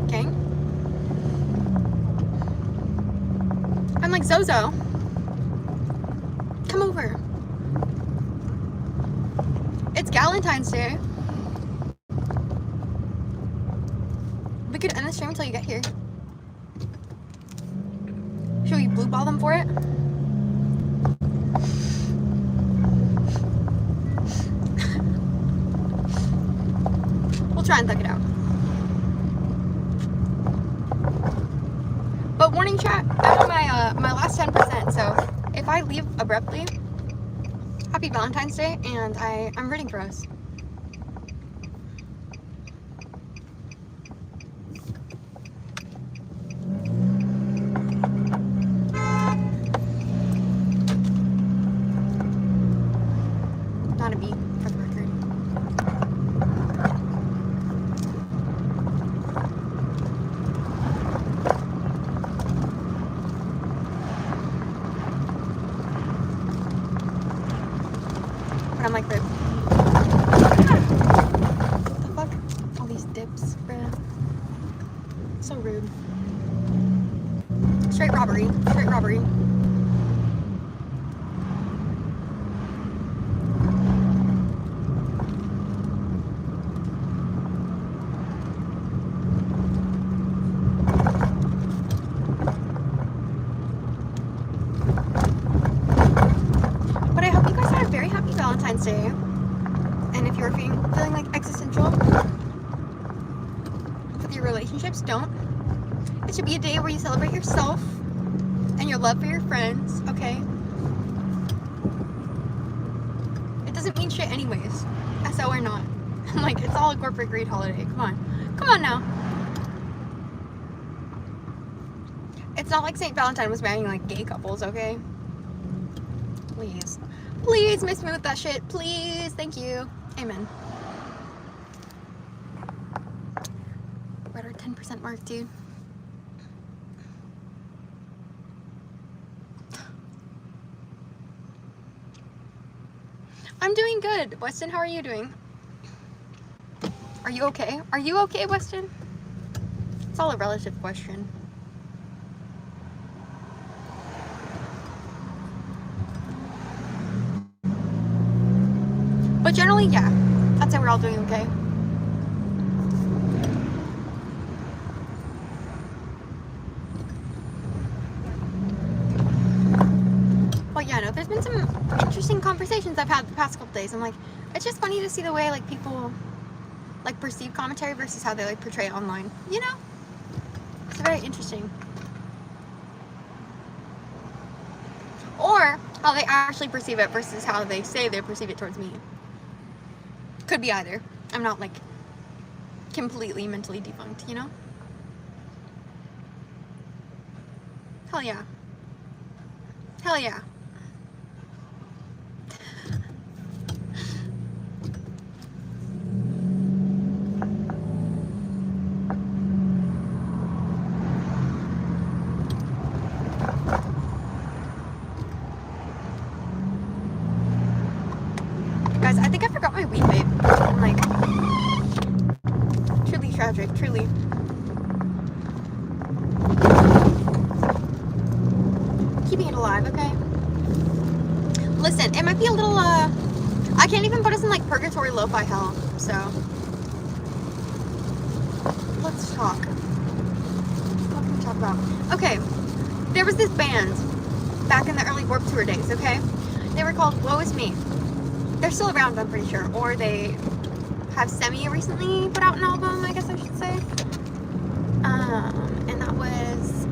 Okay. I'm like, Zozo, come over. It's Valentine's Day. We could end the stream until you get here. Should we blue ball them for it? We'll try and thug it out. But warning chat, I'm on my last 10%, so if I leave abruptly, happy Valentine's Day, and I'm rooting for us. Not a B, for the record. But I'm like, the fuck? All these dips, bruh. So rude. Straight robbery. Straight robbery. But I hope you guys had a very happy Valentine's Day. And if you're feeling like existential with your relationships, don't. It should be a day where you celebrate yourself and your love for your friends, okay? It doesn't mean shit anyways. SO or not. I'm like, it's all a corporate greed holiday. Come on. Come on now. It's not like St. Valentine was marrying like gay couples, okay? Please. Please miss me with that shit. Please. Thank you. Amen. We're at our 10% mark, dude. I'm doing good. Weston, how are you doing? Are you okay? Are you okay, Weston? It's all a relative question. But generally, yeah. I'd say we're all doing okay. But yeah, no, there's been some interesting conversations I've had the past couple days. I'm like, it's just funny to see the way like people like perceive commentary versus how they like portray it online. You know? It's very interesting. Or how they actually perceive it versus how they say they perceive it towards me. Could be either. I'm not like completely mentally defunct, you know? Hell yeah. Hell yeah. Guys, I think I forgot my weed vape. I'm like, truly tragic, truly. Keeping it alive, okay? Listen, it might be a little, I can't even put us in like purgatory lo-fi hell, so. Let's talk. What can we talk about? Okay, there was this band back in the early Warped Tour days, okay? They were called Woe Is Me. They're still around, I'm pretty sure. Or they have recently put out an album, I guess I should say. And that was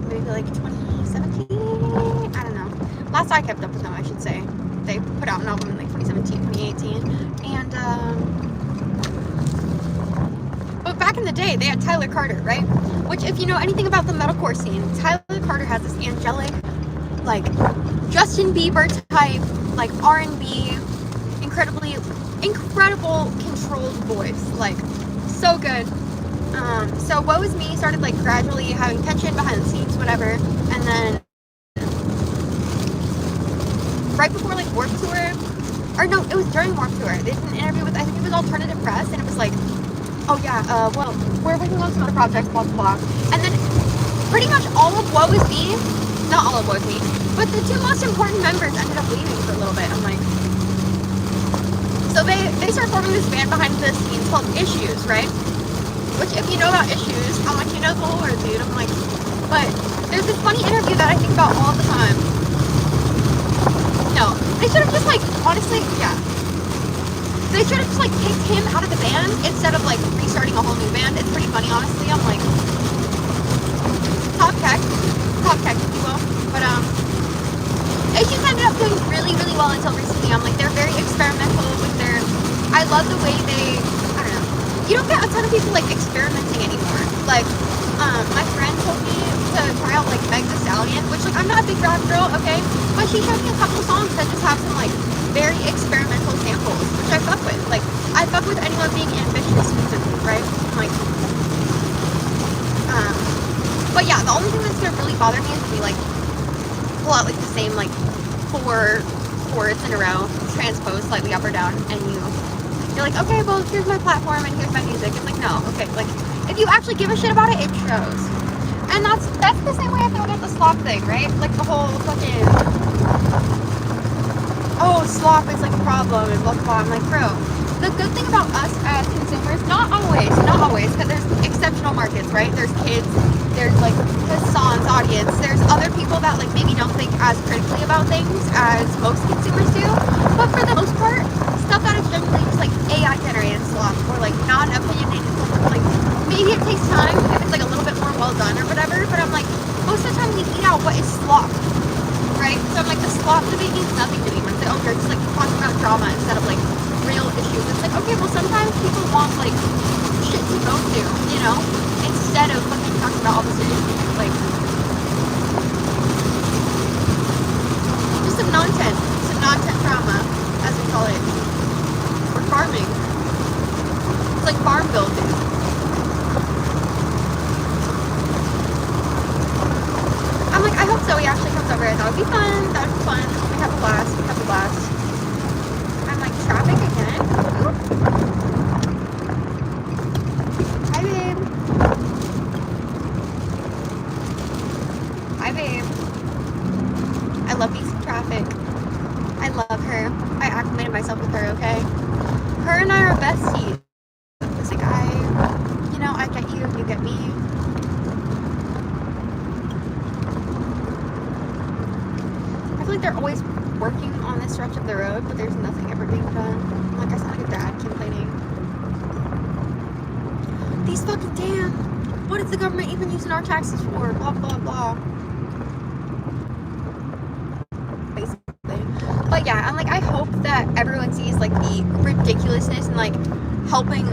maybe like 2017? I don't know. Last I kept up with them, I should say. They put out an album in like 2017, 2018. And, but back in the the day, they had Tyler Carter, right? Which, if you know anything about the metalcore scene, Tyler Carter has this angelic, like, Justin Bieber type, like, R&B, incredible controlled voice, like, so good. So Woe Is Me started, like, gradually having tension behind the scenes, whatever, and then right before, like, Warped Tour, or no, it was during Warped Tour, they did an interview with, I think it was Alternative Press, and it was like, oh yeah, well, we're working on some other projects, blah, blah, blah. And then pretty much all of Woe Is Me, not all of Woe Is Me, but the two most important members ended up leaving for a little bit. I'm like, so they started forming this band behind the scenes called Issues, right? Which, if you know about Issues, how much you know the Lord, dude. I'm like, but there's this funny interview that I think about all the time. No, they should have just, like, honestly, yeah. They should have just, like, kicked him out of the band instead of, like, restarting a whole new band. It's pretty funny, honestly. I'm like, top tech, if you will. But, Issues ended up doing really, really well until recently. I'm like, they're very experimental with their, I love the way they, I don't know. You don't get a ton of people, like, experimenting anymore. Like, my friend told me to try out, like, Meg Thee Stallion, which, like, I'm not a big rap girl, okay? But she showed me a couple songs that just have some, like, very experimental samples, which I fuck with. Like, I fuck with anyone being ambitious musically, right? Like, but yeah, the only thing that's gonna really bother me is if we, like, pull out, like, the same, like, 4 chords in a row, transpose slightly up or down, and you're like, okay, well, here's my platform and here's my music. It's like, no, okay, like, if you actually give a shit about it, it shows. And that's the same way I feel about the slop thing, right? Like, the whole fucking, oh, slop is, like, a problem and blah, blah, blah. I'm like, bro, the good thing about us as consumers, not always, because there's exceptional markets, right? There's kids, there's, like, Hassan's audience, there's other people that, like, maybe don't think as critically about things as most consumers do, but for the most part, stuff that is generally just, like, AI generated slop, or, like, non-opinionated, like, maybe it takes time if it's, like, a little bit more well done or whatever, but I'm like, most of the time we eat out what is slop, right? So I'm like, the slop debate means nothing to me when it's like, oh, you're just, like, talking about drama instead of, like, real issues. It's like, okay, well, sometimes people want, like, shit to go to, you know, instead of fucking talking about all this issues, like, just some non-tent drama, as we call it, or farming. It's like Farmville, dude. I'm like, I hope Zoe actually comes over. That would be fun. That would be fun. We have a blast. I'm like, traffic again? Oop. Hi, babe. I love me some traffic. I love her. I acclimated myself with her, okay? Her and I are besties. It's like, I get you, you get me. I feel like they're always working on this stretch of the road, but there's nothing ever being done. Like, I sound like a dad complaining. These fucking damn, what is the government even using our taxes for? Blah, blah, blah. Basically. But yeah, I'm like, I hope that everyone sees, like, the ridiculousness and, like, helping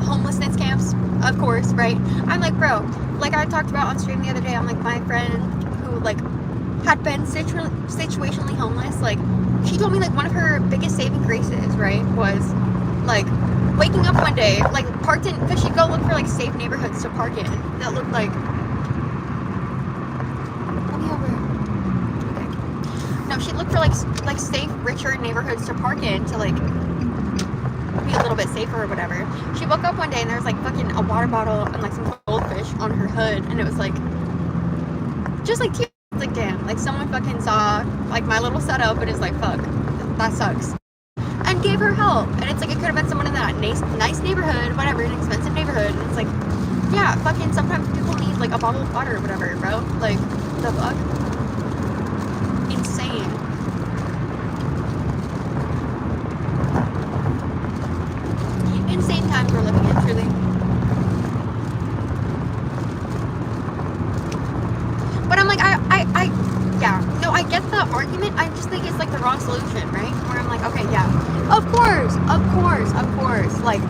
homelessness camps, of course, right? I'm like, bro, like I talked about on stream the other day, I'm like, my friend who, like, had been situationally homeless, like, she told me, like, one of her biggest saving graces, right, was, like, waking up one day, like, parked in, because she'd go look for, like, safe neighborhoods to park in that looked like, let me over. Okay. No, she'd look for, like safe, richer neighborhoods to park in to, like, be a little bit safer or whatever. She woke up one day and there was, like, fucking a water bottle and, like, some goldfish on her hood, and it was, like, just, like, tears. Like, damn, like, someone fucking saw, like, my little setup and is like, fuck, that sucks, and gave her help. And it's like, it could have been someone in that nice neighborhood, whatever, an expensive neighborhood, and it's like, yeah, fucking sometimes people need, like, a bottle of water or whatever, bro. Like, the fuck? Insane. Insane times we're living in, truly. But I'm like, I get the argument. I just think it's, like, the wrong solution, right? Where I'm like, okay, yeah, of course, like,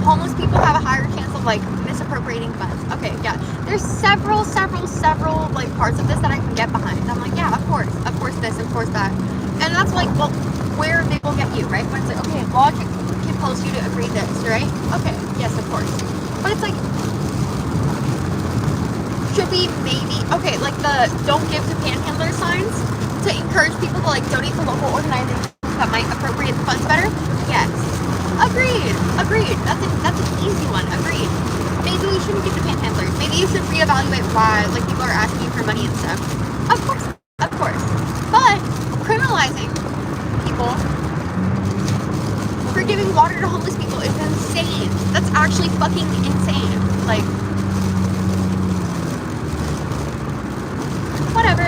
homeless people have a higher chance of of like misappropriating funds. Okay, yeah. There's several like parts of this that I can get behind. I'm like, yeah, of course this, of course that. And that's like, well, where they will get you, right? When it's like, okay, logic compels you to agree this, right? Okay, yes, of course. But it's like, should we maybe, okay, like the don't give to panhandler signs to encourage people to like donate to local organizations that might appropriate the funds better? Yes. Agreed. That's an easy one. Agreed. Maybe we shouldn't give to panhandlers. Maybe you should reevaluate why like people are asking you for money and stuff. Of course. But criminalizing people for giving water to homeless people is insane. That's actually fucking insane. Like, whatever.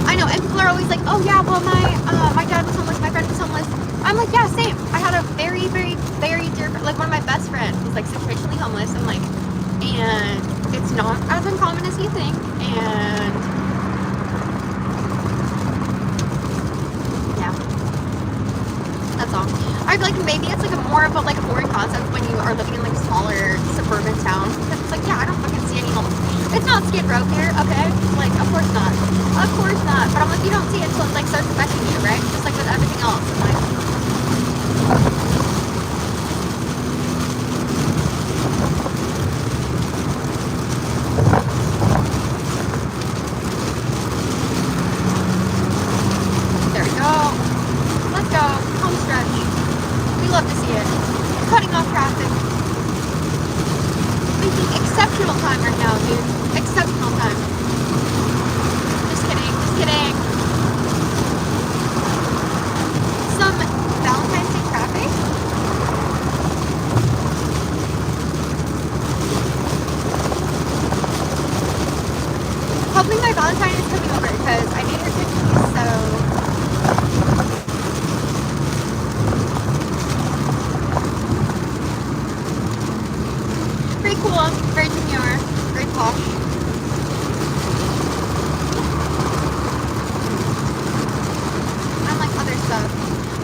I know, and people are always like, oh yeah, well my dad was homeless, my friend was homeless. I'm like, yeah, same. I had a very dear, like one of my best friends was like situationally homeless, and like, and it's not as uncommon as you think, and yeah, that's all. I feel like maybe it's like a more of a like a boring concept when you are living in like a smaller suburban town, because it's like, yeah, I don't fucking see any homeless. It's not Skid Row here, okay? Like, of course not. But I'm like, you don't see it until it like starts affecting you, right? Just like with everything else. I'm like, there we go. Let's go. Home stretch. We love to see it. Cutting off traffic. Making exceptional time right now, dude. Exceptional time. Just kidding. Some Valentine's Day traffic. Hopefully my Valentine is coming over because I made her cookies, so pretty cool, very demure, very posh.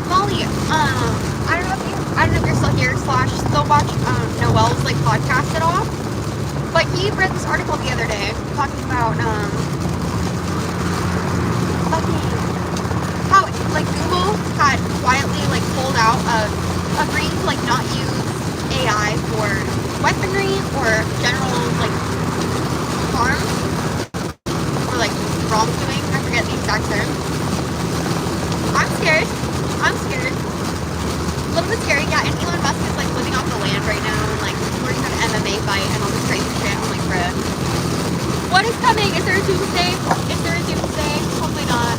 Molly, I don't know if you're still here / still watch Noel's like podcast at all, but he read this article the other day talking about how like Google had quietly like pulled out of agreeing to like not use AI for weaponry or general like harm or like wrongdoing. I forget the exact term. I'm scared. A little bit scary, yeah, and Elon Musk is like living off the land right now and like working on an MMA fight and all this crazy shit. I'm like, bruh. What is coming? Is there a doomsday? Hopefully not.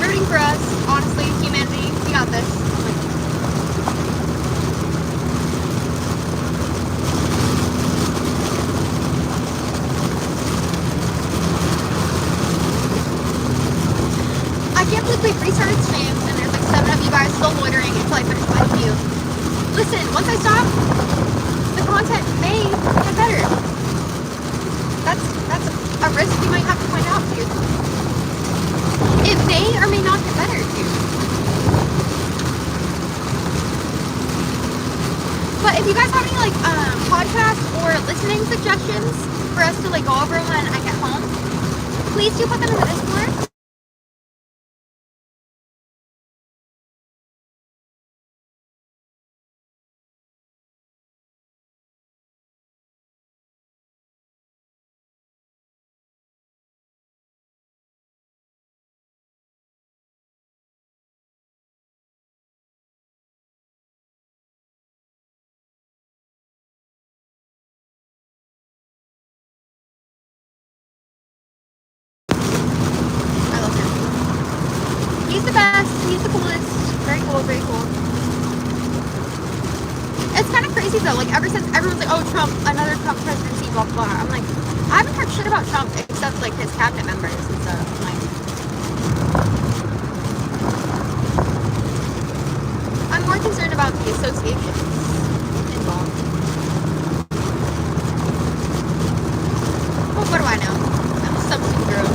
Rooting for us, honestly, humanity, we got this. We've restarted streams and there's like 7 of you guys still loitering until I finish my queue. Listen, once I stop, the content may get better. That's a risk you might have to find out, dude. It may or may not get better, dude. But if you guys have any like podcast or listening suggestions for us to like go over when I get home, please do put them in the Discord. He's the best. He's the coolest. Very cool. It's kind of crazy though. Like ever since everyone's like, oh, Trump, another Trump presidency, blah blah. I'm like, I haven't heard shit about Trump except like his cabinet members and stuff. I'm like, I'm more concerned about the associations involved. Well, what do I know? I'm a substitute girl.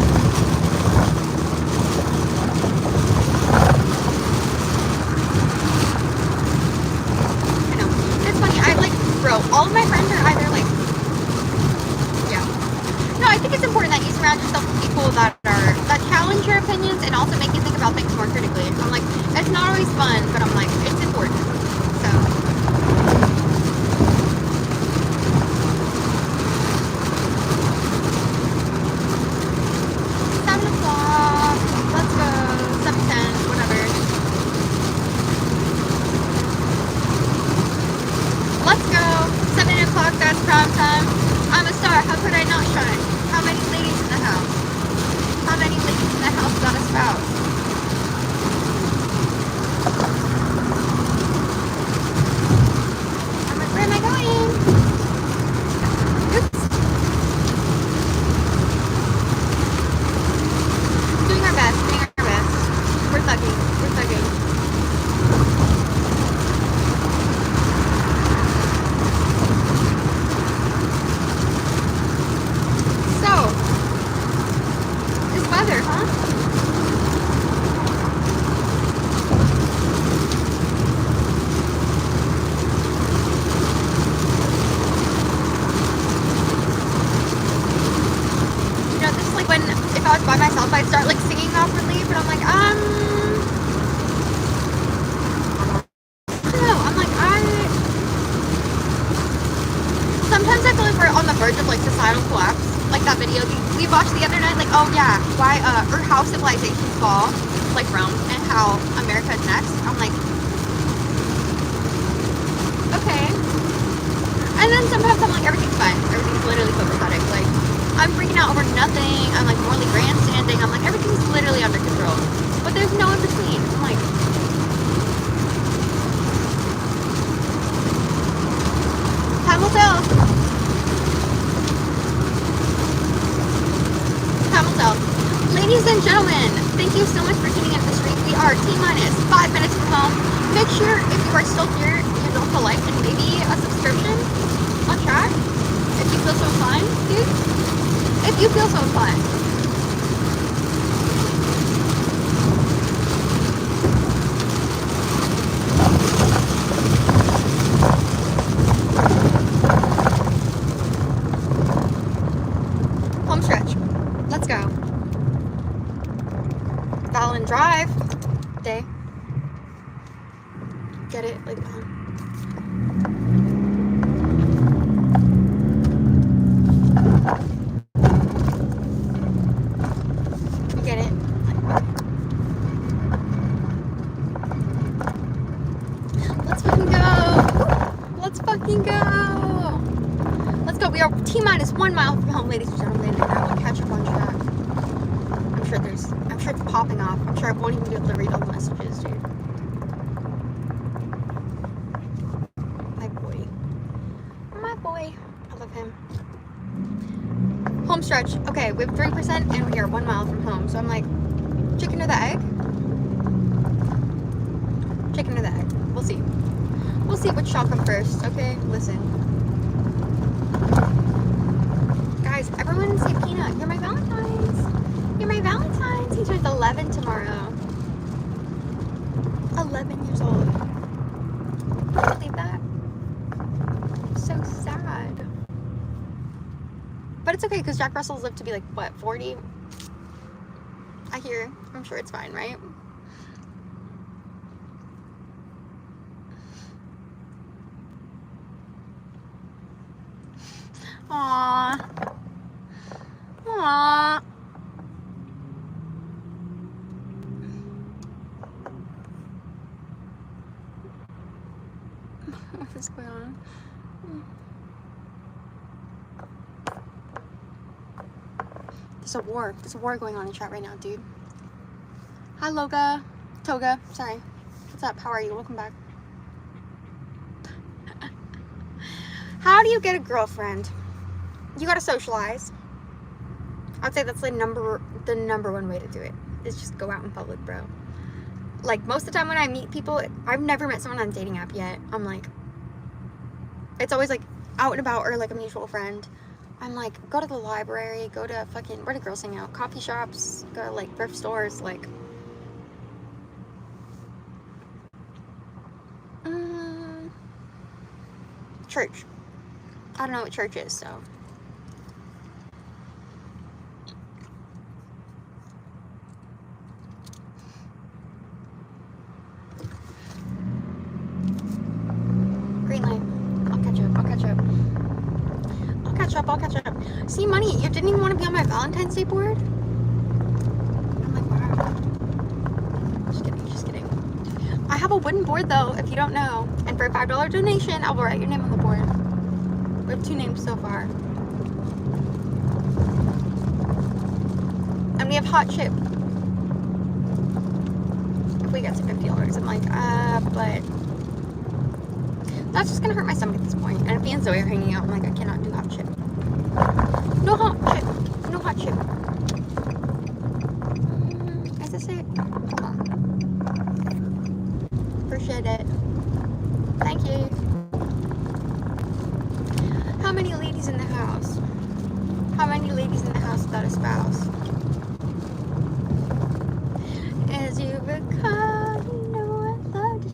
challenge your opinions and also make you think about things more critically. I'm like, it's not always fun, but I'm like, it's important. So. 7 o'clock. Let's go. 7:10, whatever. Let's go. 7 o'clock, that's prime time. I'm a star. How could I not shine? How many ladies in the house? How many ladies in the house got a spouse? I'm like, where am I going? Oops. Doing our best, doing our best. We're thugging, we're thugging. So, this weather, huh? You know, this is like when, if I was by myself, I'd start like singing awkwardly, but I'm like, I don't know, I'm like, sometimes I feel like we're on the verge of like societal collapse, like that video we watched the other night, like, oh yeah, why, or how civilizations fall, like Rome, and how America is next. I'm like, okay. And then sometimes I'm like, everything's fine, everything's literally copacetic, like, I'm freaking out over nothing, I'm like morally grandstanding, I'm like, everything's literally under control, but there's no in between. I'm like, time will tell. Time will tell. Ladies and gentlemen, thank you so much for tuning in to the stream. We are T-minus 5 minutes from home. Make sure if you are still here, you drop a like and maybe a subscription on chat. If you feel so inclined, dude. If you feel so inclined. Home stretch. Let's go. Fallon Drive. Day. Get it? Like, get it? Let's fucking go. Let's fucking go. Let's go. We are T-minus 1 mile from home, ladies and gentlemen, and I will catch up on chat. I'm sure it's popping off. I'm sure I won't even be able to read all the messages, dude. My boy. My boy. I love him. Home stretch. Okay, we have 3% and we are 1 mile from home. So I'm like, chicken or the egg? Chicken or the egg. We'll see. We'll see which shall come first, okay? Listen. Guys, everyone say Peanut. You're my Valentine's. You're my Valentine's. He turns 11 tomorrow. 11 years old. Can you believe that? So sad. But it's okay because Jack Russell's lived to be like, what, 40? I hear. I'm sure it's fine, right? Aww. Aww. What is going on? There's a war going on in chat right now, dude. Hi, Toga, sorry. What's up? How are you? Welcome back. How do you get a girlfriend? You gotta socialize. I'd say that's the number 1 way to do it. Is just go out in public, bro. Like, most of the time when I meet people, I've never met someone on a dating app yet. I'm like, it's always like out and about or like a mutual friend. I'm like, go to the library, go to fucking, where do girls hang out? Coffee shops, go to like thrift stores, like. Church. I don't know what church is, so. up. I'll catch up. See, Money, you didn't even want to be on my Valentine's Day board? I'm like, wow. Just kidding, just kidding. I have a wooden board, though, if you don't know. And for a $5 donation, I will write your name on the board. We have 2 names so far. And we have Hot Chip. If we get to $50, I'm like, but that's just gonna hurt my stomach at this point. And if me and Zoe are hanging out, I'm like, I cannot do Hot Chip. No Hot Chip. No Hot Chip. Is this it? Hold on. Appreciate it. Thank you. How many ladies in the house? How many ladies in the house without a spouse? As you recall, you know I loved you.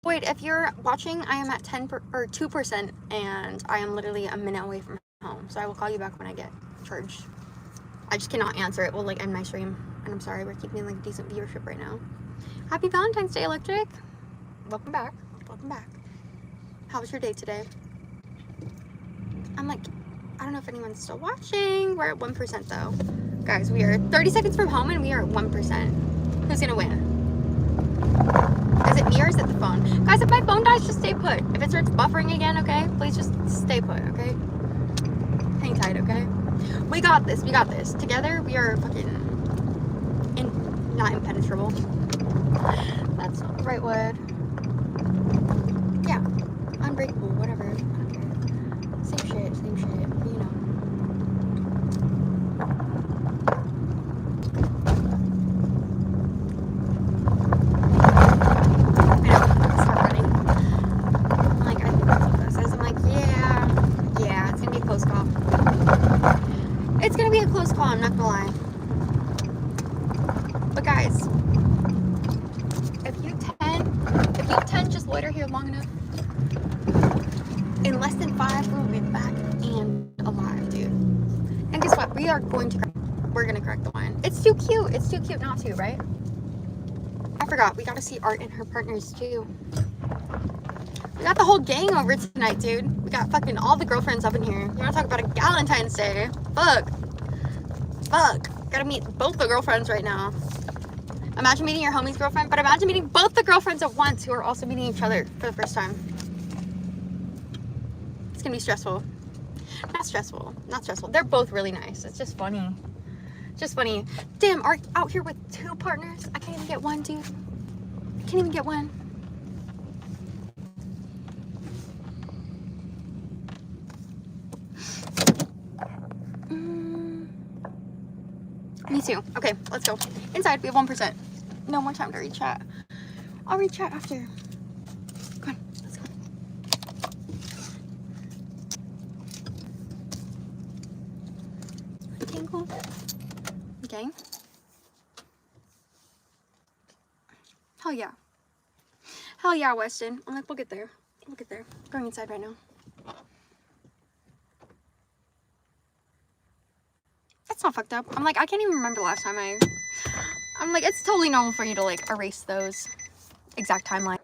Wait, if you're watching, I am at 2%, and I am literally a minute away from home. So I will call you back when I get charged. I just cannot answer. It will like end my stream, and I'm sorry. We're keeping like decent viewership right now. Happy Valentine's Day, Electric. Welcome back. Welcome back. How was your day today? I'm like, I don't know if anyone's still watching. We're at 1% though. Guys, we are 30 seconds from home and we are at 1%. Who's gonna win? Is it me or is it the phone? Guys, if my phone dies, just stay put. If it starts buffering again, okay? Please just stay put, okay? Hang tight, okay? We got this. We got this. Together, we are fucking not impenetrable. That's not the right word. Yeah. Unbreakable, whatever. I don't care. Same shit, you know. I know, stop running. I'm like, I think that's what this is. I'm like, yeah, it's gonna be a close call. It's gonna be a close call, I'm not gonna lie. But guys, if you 10 just loiter here long enough, in less than 5, we'll be back and alive, dude. And guess what? We're gonna crack the wine. It's too cute. It's too cute not to, right? I forgot. We gotta see Art and her partners too. We got the whole gang over tonight, dude. We got fucking all the girlfriends up in here. You wanna talk about a Valentine's Day? Fuck. Gotta meet both the girlfriends right now. Imagine meeting your homie's girlfriend, but imagine meeting both the girlfriends at once who are also meeting each other for the first time. It's gonna be stressful. Not stressful. They're both really nice. It's just funny. Damn, Art out here with 2 partners. I can't even get one, dude. I can't even get one. Me too. Okay, let's go. Inside, we have 1%. No more time to read chat. I'll read chat after. Come on, let's go. Okay, cool. Okay. Hell yeah, Weston. I'm like, we'll get there. Going inside right now. It's not fucked up. I'm like, I can't even remember last time I'm like, it's totally normal for you to like erase those exact timeline.